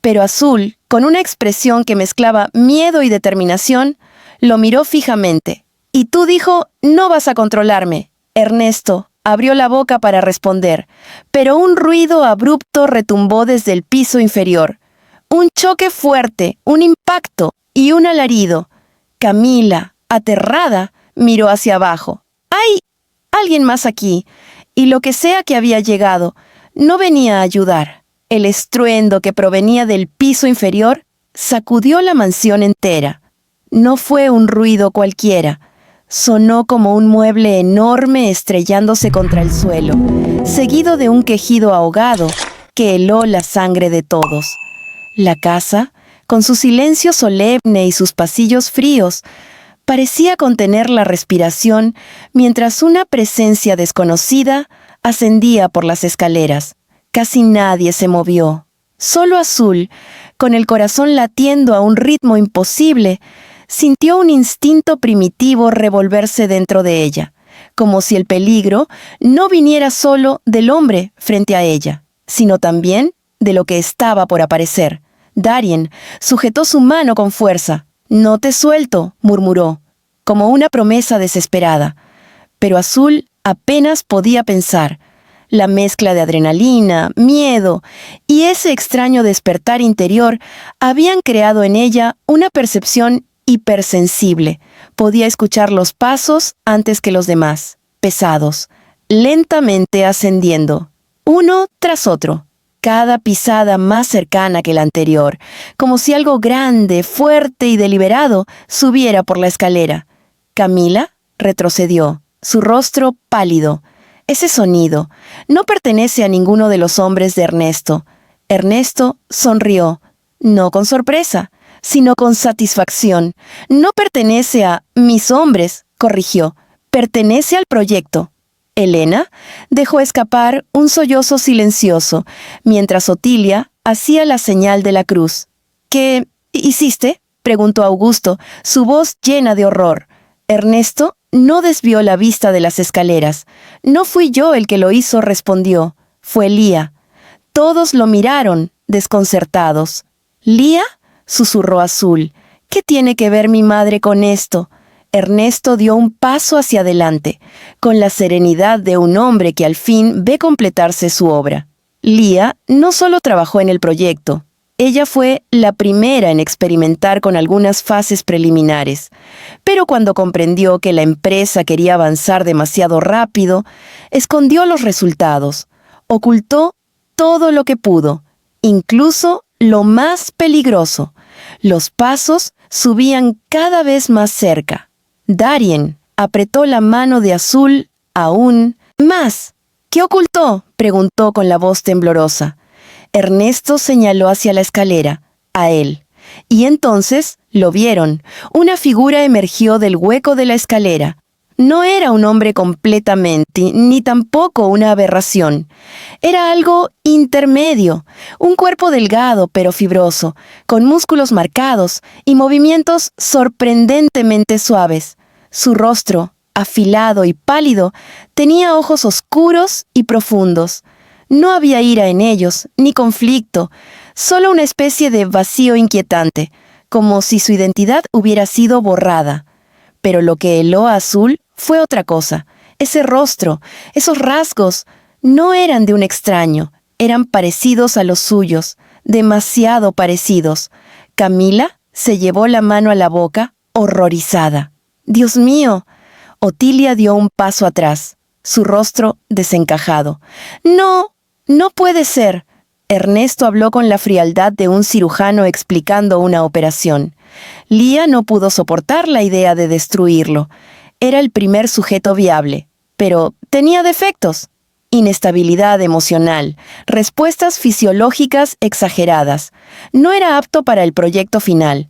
[SPEAKER 1] Pero Azul, con una expresión que mezclaba miedo y determinación, lo miró fijamente. Y tú dijo, no vas a controlarme. Ernesto abrió la boca para responder, pero un ruido abrupto retumbó desde el piso inferior. Un choque fuerte, un impacto y un alarido. Camila, aterrada, miró hacia abajo. ¡Hay alguien más aquí! Y lo que sea que había llegado, no venía a ayudar. El estruendo que provenía del piso inferior sacudió la mansión entera. No fue un ruido cualquiera. Sonó como un mueble enorme estrellándose contra el suelo, seguido de un quejido ahogado que heló la sangre de todos. La casa, con su silencio solemne y sus pasillos fríos, parecía contener la respiración mientras una presencia desconocida ascendía por las escaleras. Casi nadie se movió. Solo Azul, con el corazón latiendo a un ritmo imposible, sintió un instinto primitivo revolverse dentro de ella, como si el peligro no viniera solo del hombre frente a ella, sino también de lo que estaba por aparecer. Darien sujetó su mano con fuerza. «No te suelto», murmuró, como una promesa desesperada. Pero Azul apenas podía pensar. La mezcla de adrenalina, miedo y ese extraño despertar interior habían creado en ella una percepción hipersensible. Podía escuchar los pasos antes que los demás, pesados, lentamente ascendiendo, uno tras otro, cada pisada más cercana que la anterior, como si algo grande, fuerte y deliberado subiera por la escalera. Camila retrocedió, su rostro pálido. Ese sonido no pertenece a ninguno de los hombres de Ernesto. Ernesto sonrió, no con sorpresa, sino con satisfacción. No pertenece a mis hombres, corrigió, pertenece al proyecto. Elena dejó escapar un sollozo silencioso, mientras Otilia hacía la señal de la cruz. ¿Qué hiciste?, preguntó Augusto, su voz llena de horror. Ernesto no desvió la vista de las escaleras. «No fui yo el que lo hizo», respondió. «Fue Lía». Todos lo miraron, desconcertados. «¿Lía?», susurró Azul. «¿Qué tiene que ver mi madre con esto?». Ernesto dio un paso hacia adelante, con la serenidad de un hombre que al fin ve completarse su obra. Lía no solo trabajó en el proyecto, ella fue la primera en experimentar con algunas fases preliminares, pero cuando comprendió que la empresa quería avanzar demasiado rápido, escondió los resultados, ocultó todo lo que pudo, incluso lo más peligroso. Los pasos subían cada vez más cerca. Darien apretó la mano de Azul aún más. «¿Qué ocultó?», preguntó con la voz temblorosa. Ernesto señaló hacia la escalera, a él. Y entonces lo vieron. Una figura emergió del hueco de la escalera. No era un hombre completamente, ni tampoco una aberración. Era algo intermedio, un cuerpo delgado pero fibroso, con músculos marcados y movimientos sorprendentemente suaves. Su rostro, afilado y pálido, tenía ojos oscuros y profundos. No había ira en ellos, ni conflicto, solo una especie de vacío inquietante, como si su identidad hubiera sido borrada. Pero lo que heló a Azul fue otra cosa. Ese rostro, esos rasgos, no eran de un extraño, eran parecidos a los suyos, demasiado parecidos. Camila se llevó la mano a la boca, horrorizada. «¡Dios mío!». Otilia dio un paso atrás, su rostro desencajado. «¡No! ¡No puede ser!». Ernesto habló con la frialdad de un cirujano explicando una operación. Lía no pudo soportar la idea de destruirlo. Era el primer sujeto viable, pero tenía defectos. Inestabilidad emocional, respuestas fisiológicas exageradas. No era apto para el proyecto final.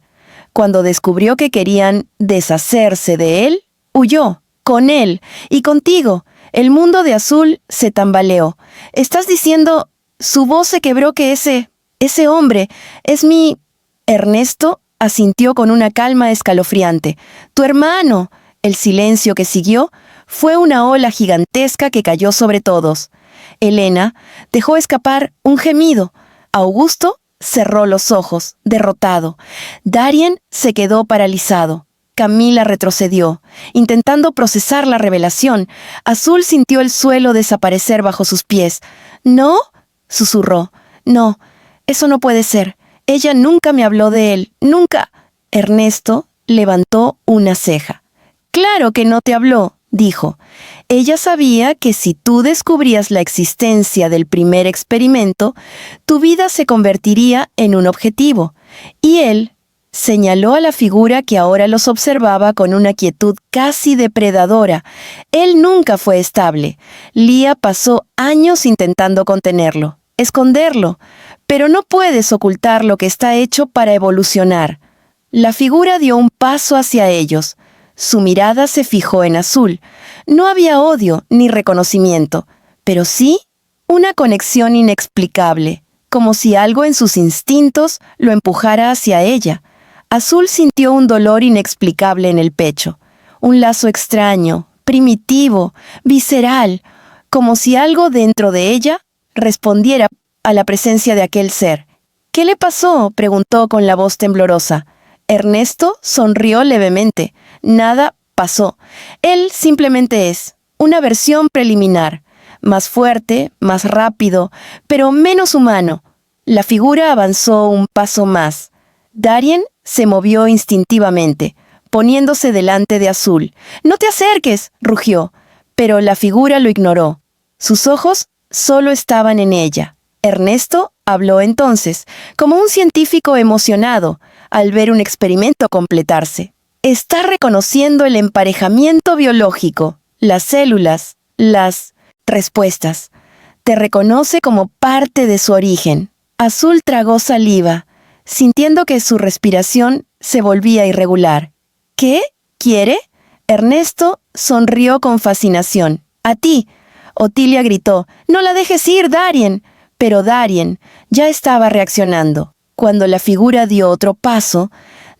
[SPEAKER 1] Cuando descubrió que querían deshacerse de él, huyó, con él y contigo. El mundo de Azul se tambaleó. «¿Estás diciendo...?» Su voz se quebró que ese hombre es mi... Ernesto asintió con una calma escalofriante. «Tu hermano». El silencio que siguió fue una ola gigantesca que cayó sobre todos. Elena dejó escapar un gemido. Augusto cerró los ojos, derrotado. Darien se quedó paralizado. Camila retrocedió, intentando procesar la revelación. Azul sintió el suelo desaparecer bajo sus pies. «¿No?», susurró. «No, eso no puede ser. Ella nunca me habló de él, nunca». Ernesto levantó una ceja. «Claro que no te habló», dijo. «Ella sabía que si tú descubrías la existencia del primer experimento, tu vida se convertiría en un objetivo. Y él», señaló a la figura que ahora los observaba con una quietud casi depredadora. «Él nunca fue estable. Lía pasó años intentando contenerlo, esconderlo, pero no puedes ocultar lo que está hecho para evolucionar». La figura dio un paso hacia ellos. Su mirada se fijó en Azul. No había odio ni reconocimiento, pero sí una conexión inexplicable, como si algo en sus instintos lo empujara hacia ella. Azul sintió un dolor inexplicable en el pecho, un lazo extraño, primitivo, visceral, como si algo dentro de ella respondiera a la presencia de aquel ser. «¿Qué le pasó?», preguntó con la voz temblorosa. Ernesto sonrió levemente. «Nada pasó. Él simplemente es una versión preliminar, más fuerte, más rápido, pero menos humano». La figura avanzó un paso más. Darien se movió instintivamente, poniéndose delante de Azul. «¡No te acerques!», rugió, pero la figura lo ignoró. Sus ojos solo estaban en ella. Ernesto habló entonces, como un científico emocionado, al ver un experimento completarse. «Está reconociendo el emparejamiento biológico, las células, las respuestas. Te reconoce como parte de su origen». Azul tragó saliva, sintiendo que su respiración se volvía irregular. «¿Qué? ¿Quiere?». Ernesto sonrió con fascinación. «A ti». Otilia gritó. «No la dejes ir, Darien». Pero Darien ya estaba reaccionando. Cuando la figura dio otro paso,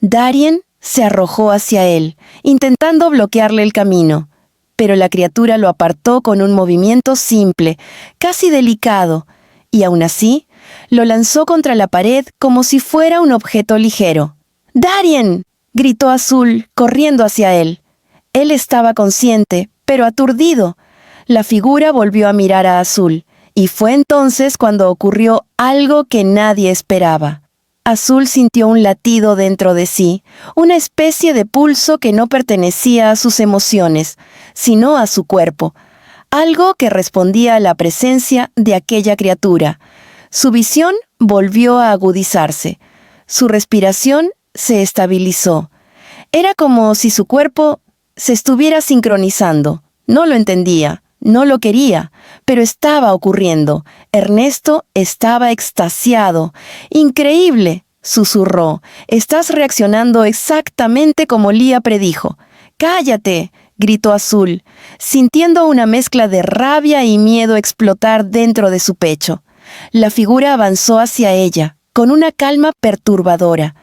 [SPEAKER 1] Darien se arrojó hacia él, intentando bloquearle el camino. Pero la criatura lo apartó con un movimiento simple, casi delicado, y aún así lo lanzó contra la pared como si fuera un objeto ligero. «¡Darien!», gritó Azul, corriendo hacia él. Él estaba consciente, pero aturdido. La figura volvió a mirar a Azul, y fue entonces cuando ocurrió algo que nadie esperaba. Azul sintió un latido dentro de sí, una especie de pulso que no pertenecía a sus emociones, sino a su cuerpo, algo que respondía a la presencia de aquella criatura. Su visión volvió a agudizarse. Su respiración se estabilizó. Era como si su cuerpo se estuviera sincronizando. No lo entendía, no lo quería, pero estaba ocurriendo. Ernesto estaba extasiado. «¡Increíble!», susurró. «Estás reaccionando exactamente como Lía predijo». «¡Cállate!», gritó Azul, sintiendo una mezcla de rabia y miedo explotar dentro de su pecho. La figura avanzó hacia ella, con una calma perturbadora.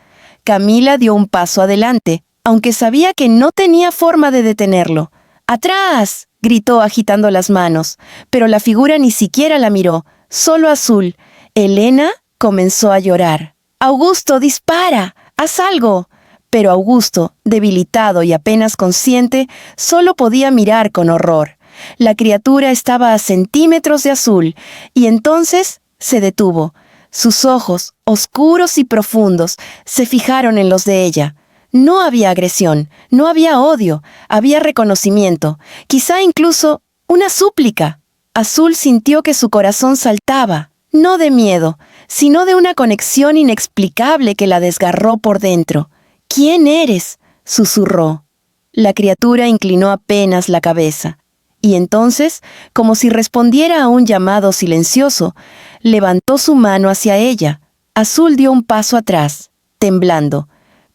[SPEAKER 1] Camila dio un paso adelante, aunque sabía que no tenía forma de detenerlo. «¡Atrás!», gritó agitando las manos, pero la figura ni siquiera la miró, solo Azul. Elena comenzó a llorar. «Augusto, dispara, haz algo». Pero Augusto, debilitado y apenas consciente, solo podía mirar con horror. La criatura estaba a centímetros de Azul, y entonces se detuvo. Sus ojos, oscuros y profundos, se fijaron en los de ella. No había agresión, no había odio, había reconocimiento, quizá incluso una súplica. Azul sintió que su corazón saltaba, no de miedo, sino de una conexión inexplicable que la desgarró por dentro. «¿Quién eres?», susurró. La criatura inclinó apenas la cabeza, y entonces, como si respondiera a un llamado silencioso, levantó su mano hacia ella. Azul dio un paso atrás, temblando,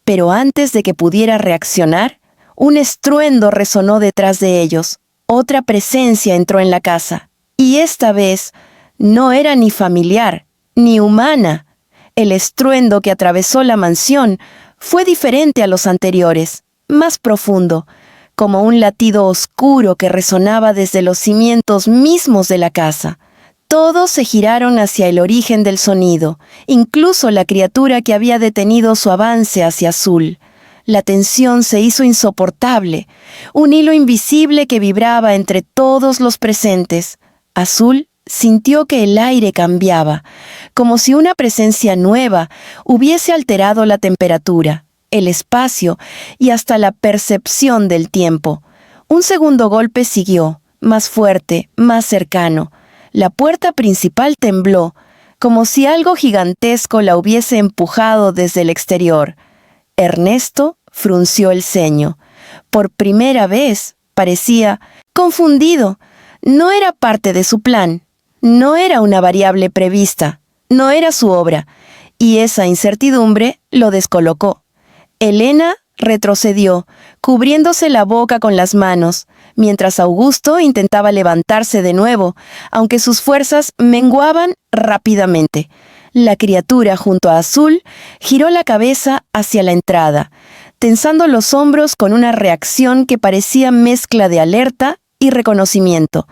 [SPEAKER 1] pero antes de que pudiera reaccionar, un estruendo resonó detrás de ellos. Otra presencia entró en la casa, y esta vez no era ni familiar, ni humana. El estruendo que atravesó la mansión fue diferente a los anteriores, más profundo, como un latido oscuro que resonaba desde los cimientos mismos de la casa. Todos se giraron hacia el origen del sonido, incluso la criatura que había detenido su avance hacia Azul. La tensión se hizo insoportable, un hilo invisible que vibraba entre todos los presentes. Azul sintió que el aire cambiaba, como si una presencia nueva hubiese alterado la temperatura, el espacio y hasta la percepción del tiempo. Un segundo golpe siguió, más fuerte, más cercano. La puerta principal tembló, como si algo gigantesco la hubiese empujado desde el exterior. Ernesto frunció el ceño. Por primera vez, parecía confundido. No era parte de su plan. No era una variable prevista. No era su obra. Y esa incertidumbre lo descolocó. Elena retrocedió, cubriéndose la boca con las manos, mientras Augusto intentaba levantarse de nuevo, aunque sus fuerzas menguaban rápidamente. La criatura junto a Azul giró la cabeza hacia la entrada, tensando los hombros con una reacción que parecía mezcla de alerta y reconocimiento.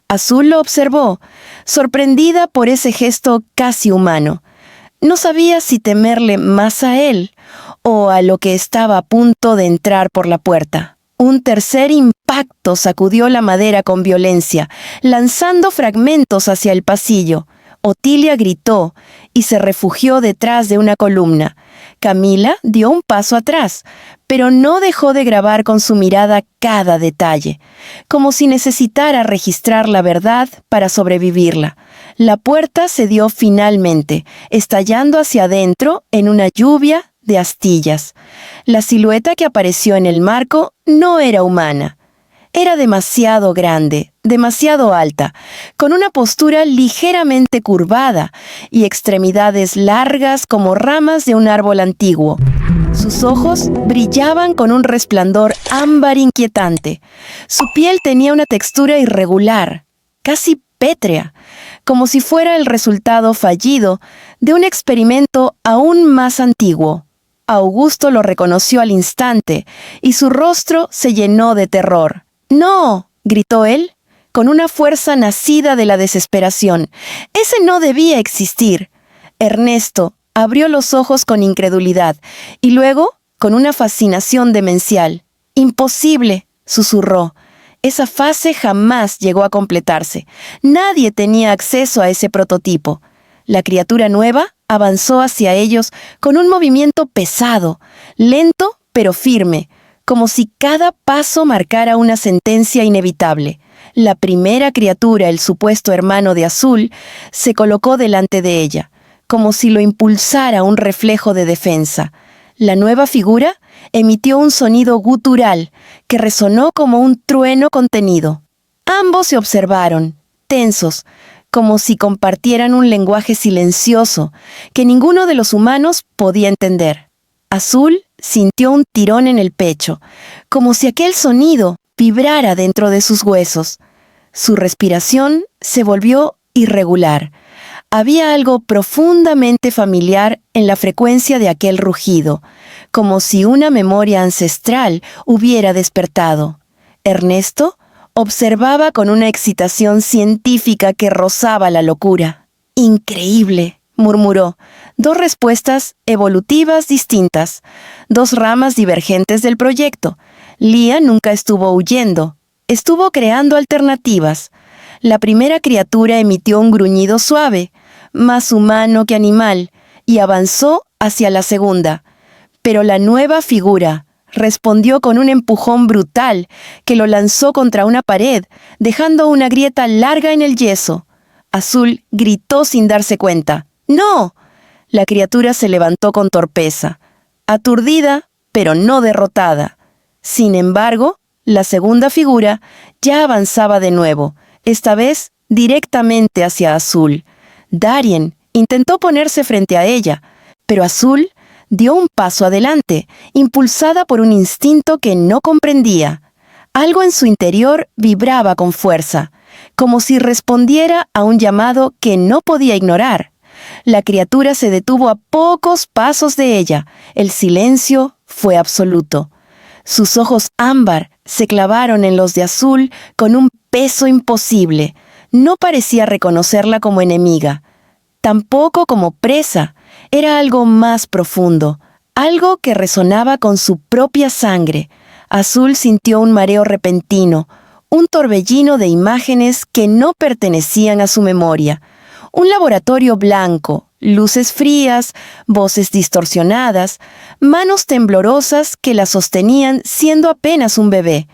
[SPEAKER 1] Azul lo observó, sorprendida por ese gesto casi humano. No sabía si temerle más a él o a lo que estaba a punto de entrar por la puerta. Un tercer impacto sacudió la madera con violencia, lanzando fragmentos hacia el pasillo. Otilia gritó y se refugió detrás de una columna. Camila dio un paso atrás, pero no dejó de grabar con su mirada cada detalle, como si necesitara registrar la verdad para sobrevivirla. La puerta cedió finalmente, estallando hacia adentro en una lluvia de astillas. La silueta que apareció en el marco no era humana. Era demasiado grande, demasiado alta, con una postura ligeramente curvada y extremidades largas como ramas de un árbol antiguo. Sus ojos brillaban con un resplandor ámbar inquietante. Su piel tenía una textura irregular, casi pétrea, como si fuera el resultado fallido de un experimento aún más antiguo. Augusto lo reconoció al instante y su rostro se llenó de terror. «¡No!», gritó él, con una fuerza nacida de la desesperación. «Ese no debía existir». Ernesto abrió los ojos con incredulidad y luego con una fascinación demencial. «¡Imposible!», susurró. Esa fase jamás llegó a completarse. Nadie tenía acceso a ese prototipo. La criatura nueva avanzó hacia ellos con un movimiento pesado, lento pero firme, como si cada paso marcara una sentencia inevitable. La primera criatura, el supuesto hermano de Azul, se colocó delante de ella, como si lo impulsara un reflejo de defensa. La nueva figura emitió un sonido gutural que resonó como un trueno contenido. Ambos se observaron, tensos, como si compartieran un lenguaje silencioso que ninguno de los humanos podía entender. Azul sintió un tirón en el pecho, como si aquel sonido vibrara dentro de sus huesos. Su respiración se volvió irregular. Había algo profundamente familiar en la frecuencia de aquel rugido, como si una memoria ancestral hubiera despertado. Ernesto observaba con una excitación científica que rozaba la locura. «Increíble», murmuró. Dos respuestas evolutivas distintas, dos ramas divergentes del proyecto. Lía nunca estuvo huyendo, estuvo creando alternativas. La primera criatura emitió un gruñido suave, más humano que animal, y avanzó hacia la segunda. Pero la nueva figura respondió con un empujón brutal que lo lanzó contra una pared, dejando una grieta larga en el yeso. Azul gritó sin darse cuenta. «¡No!». La criatura se levantó con torpeza, aturdida, pero no derrotada. Sin embargo, la segunda figura ya avanzaba de nuevo, esta vez directamente hacia Azul. Darien intentó ponerse frente a ella, pero Azul dio un paso adelante, impulsada por un instinto que no comprendía. Algo en su interior vibraba con fuerza, como si respondiera a un llamado que no podía ignorar. La criatura se detuvo a pocos pasos de ella. El silencio fue absoluto. Sus ojos ámbar se clavaron en los de Azul con un peso imposible. No parecía reconocerla como enemiga, tampoco como presa. Era algo más profundo, algo que resonaba con su propia sangre. Azul sintió un mareo repentino, un torbellino de imágenes que no pertenecían a su memoria. Un laboratorio blanco, luces frías, voces distorsionadas, manos temblorosas que la sostenían siendo apenas un bebé.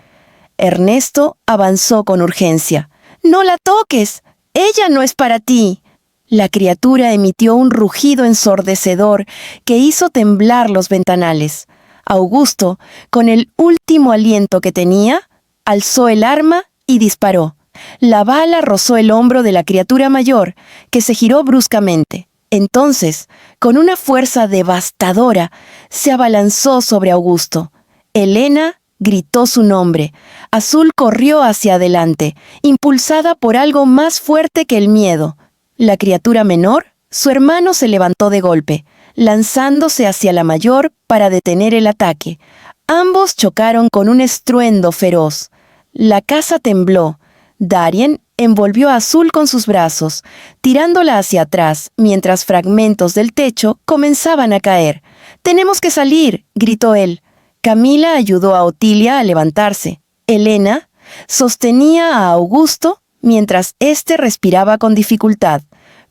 [SPEAKER 1] Ernesto avanzó con urgencia. «¡No la toques! ¡Ella no es para ti!». La criatura emitió un rugido ensordecedor que hizo temblar los ventanales. Augusto, con el último aliento que tenía, alzó el arma y disparó. La bala rozó el hombro de la criatura mayor, que se giró bruscamente. Entonces, con una fuerza devastadora, se abalanzó sobre Augusto. Elena gritó su nombre. Azul corrió hacia adelante, impulsada por algo más fuerte que el miedo. La criatura menor, su hermano, se levantó de golpe, lanzándose hacia la mayor para detener el ataque. Ambos chocaron con un estruendo feroz. La casa tembló. Darien envolvió a Azul con sus brazos, tirándola hacia atrás, mientras fragmentos del techo comenzaban a caer. «¡Tenemos que salir!», gritó él. Camila ayudó a Otilia a levantarse. Elena sostenía a Augusto mientras éste respiraba con dificultad.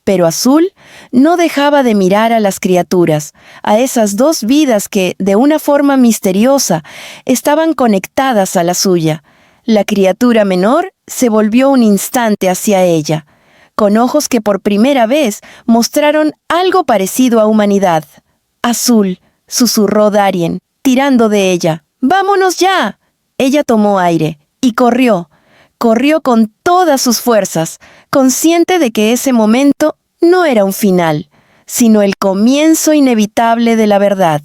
[SPEAKER 1] Pero Azul no dejaba de mirar a las criaturas, a esas dos vidas que, de una forma misteriosa, estaban conectadas a la suya. La criatura menor se volvió un instante hacia ella, con ojos que por primera vez mostraron algo parecido a humanidad. «Azul», susurró Darien, tirando de ella. «¡Vámonos ya!». Ella tomó aire y corrió. Corrió con todas sus fuerzas, consciente de que ese momento no era un final, sino el comienzo inevitable de la verdad.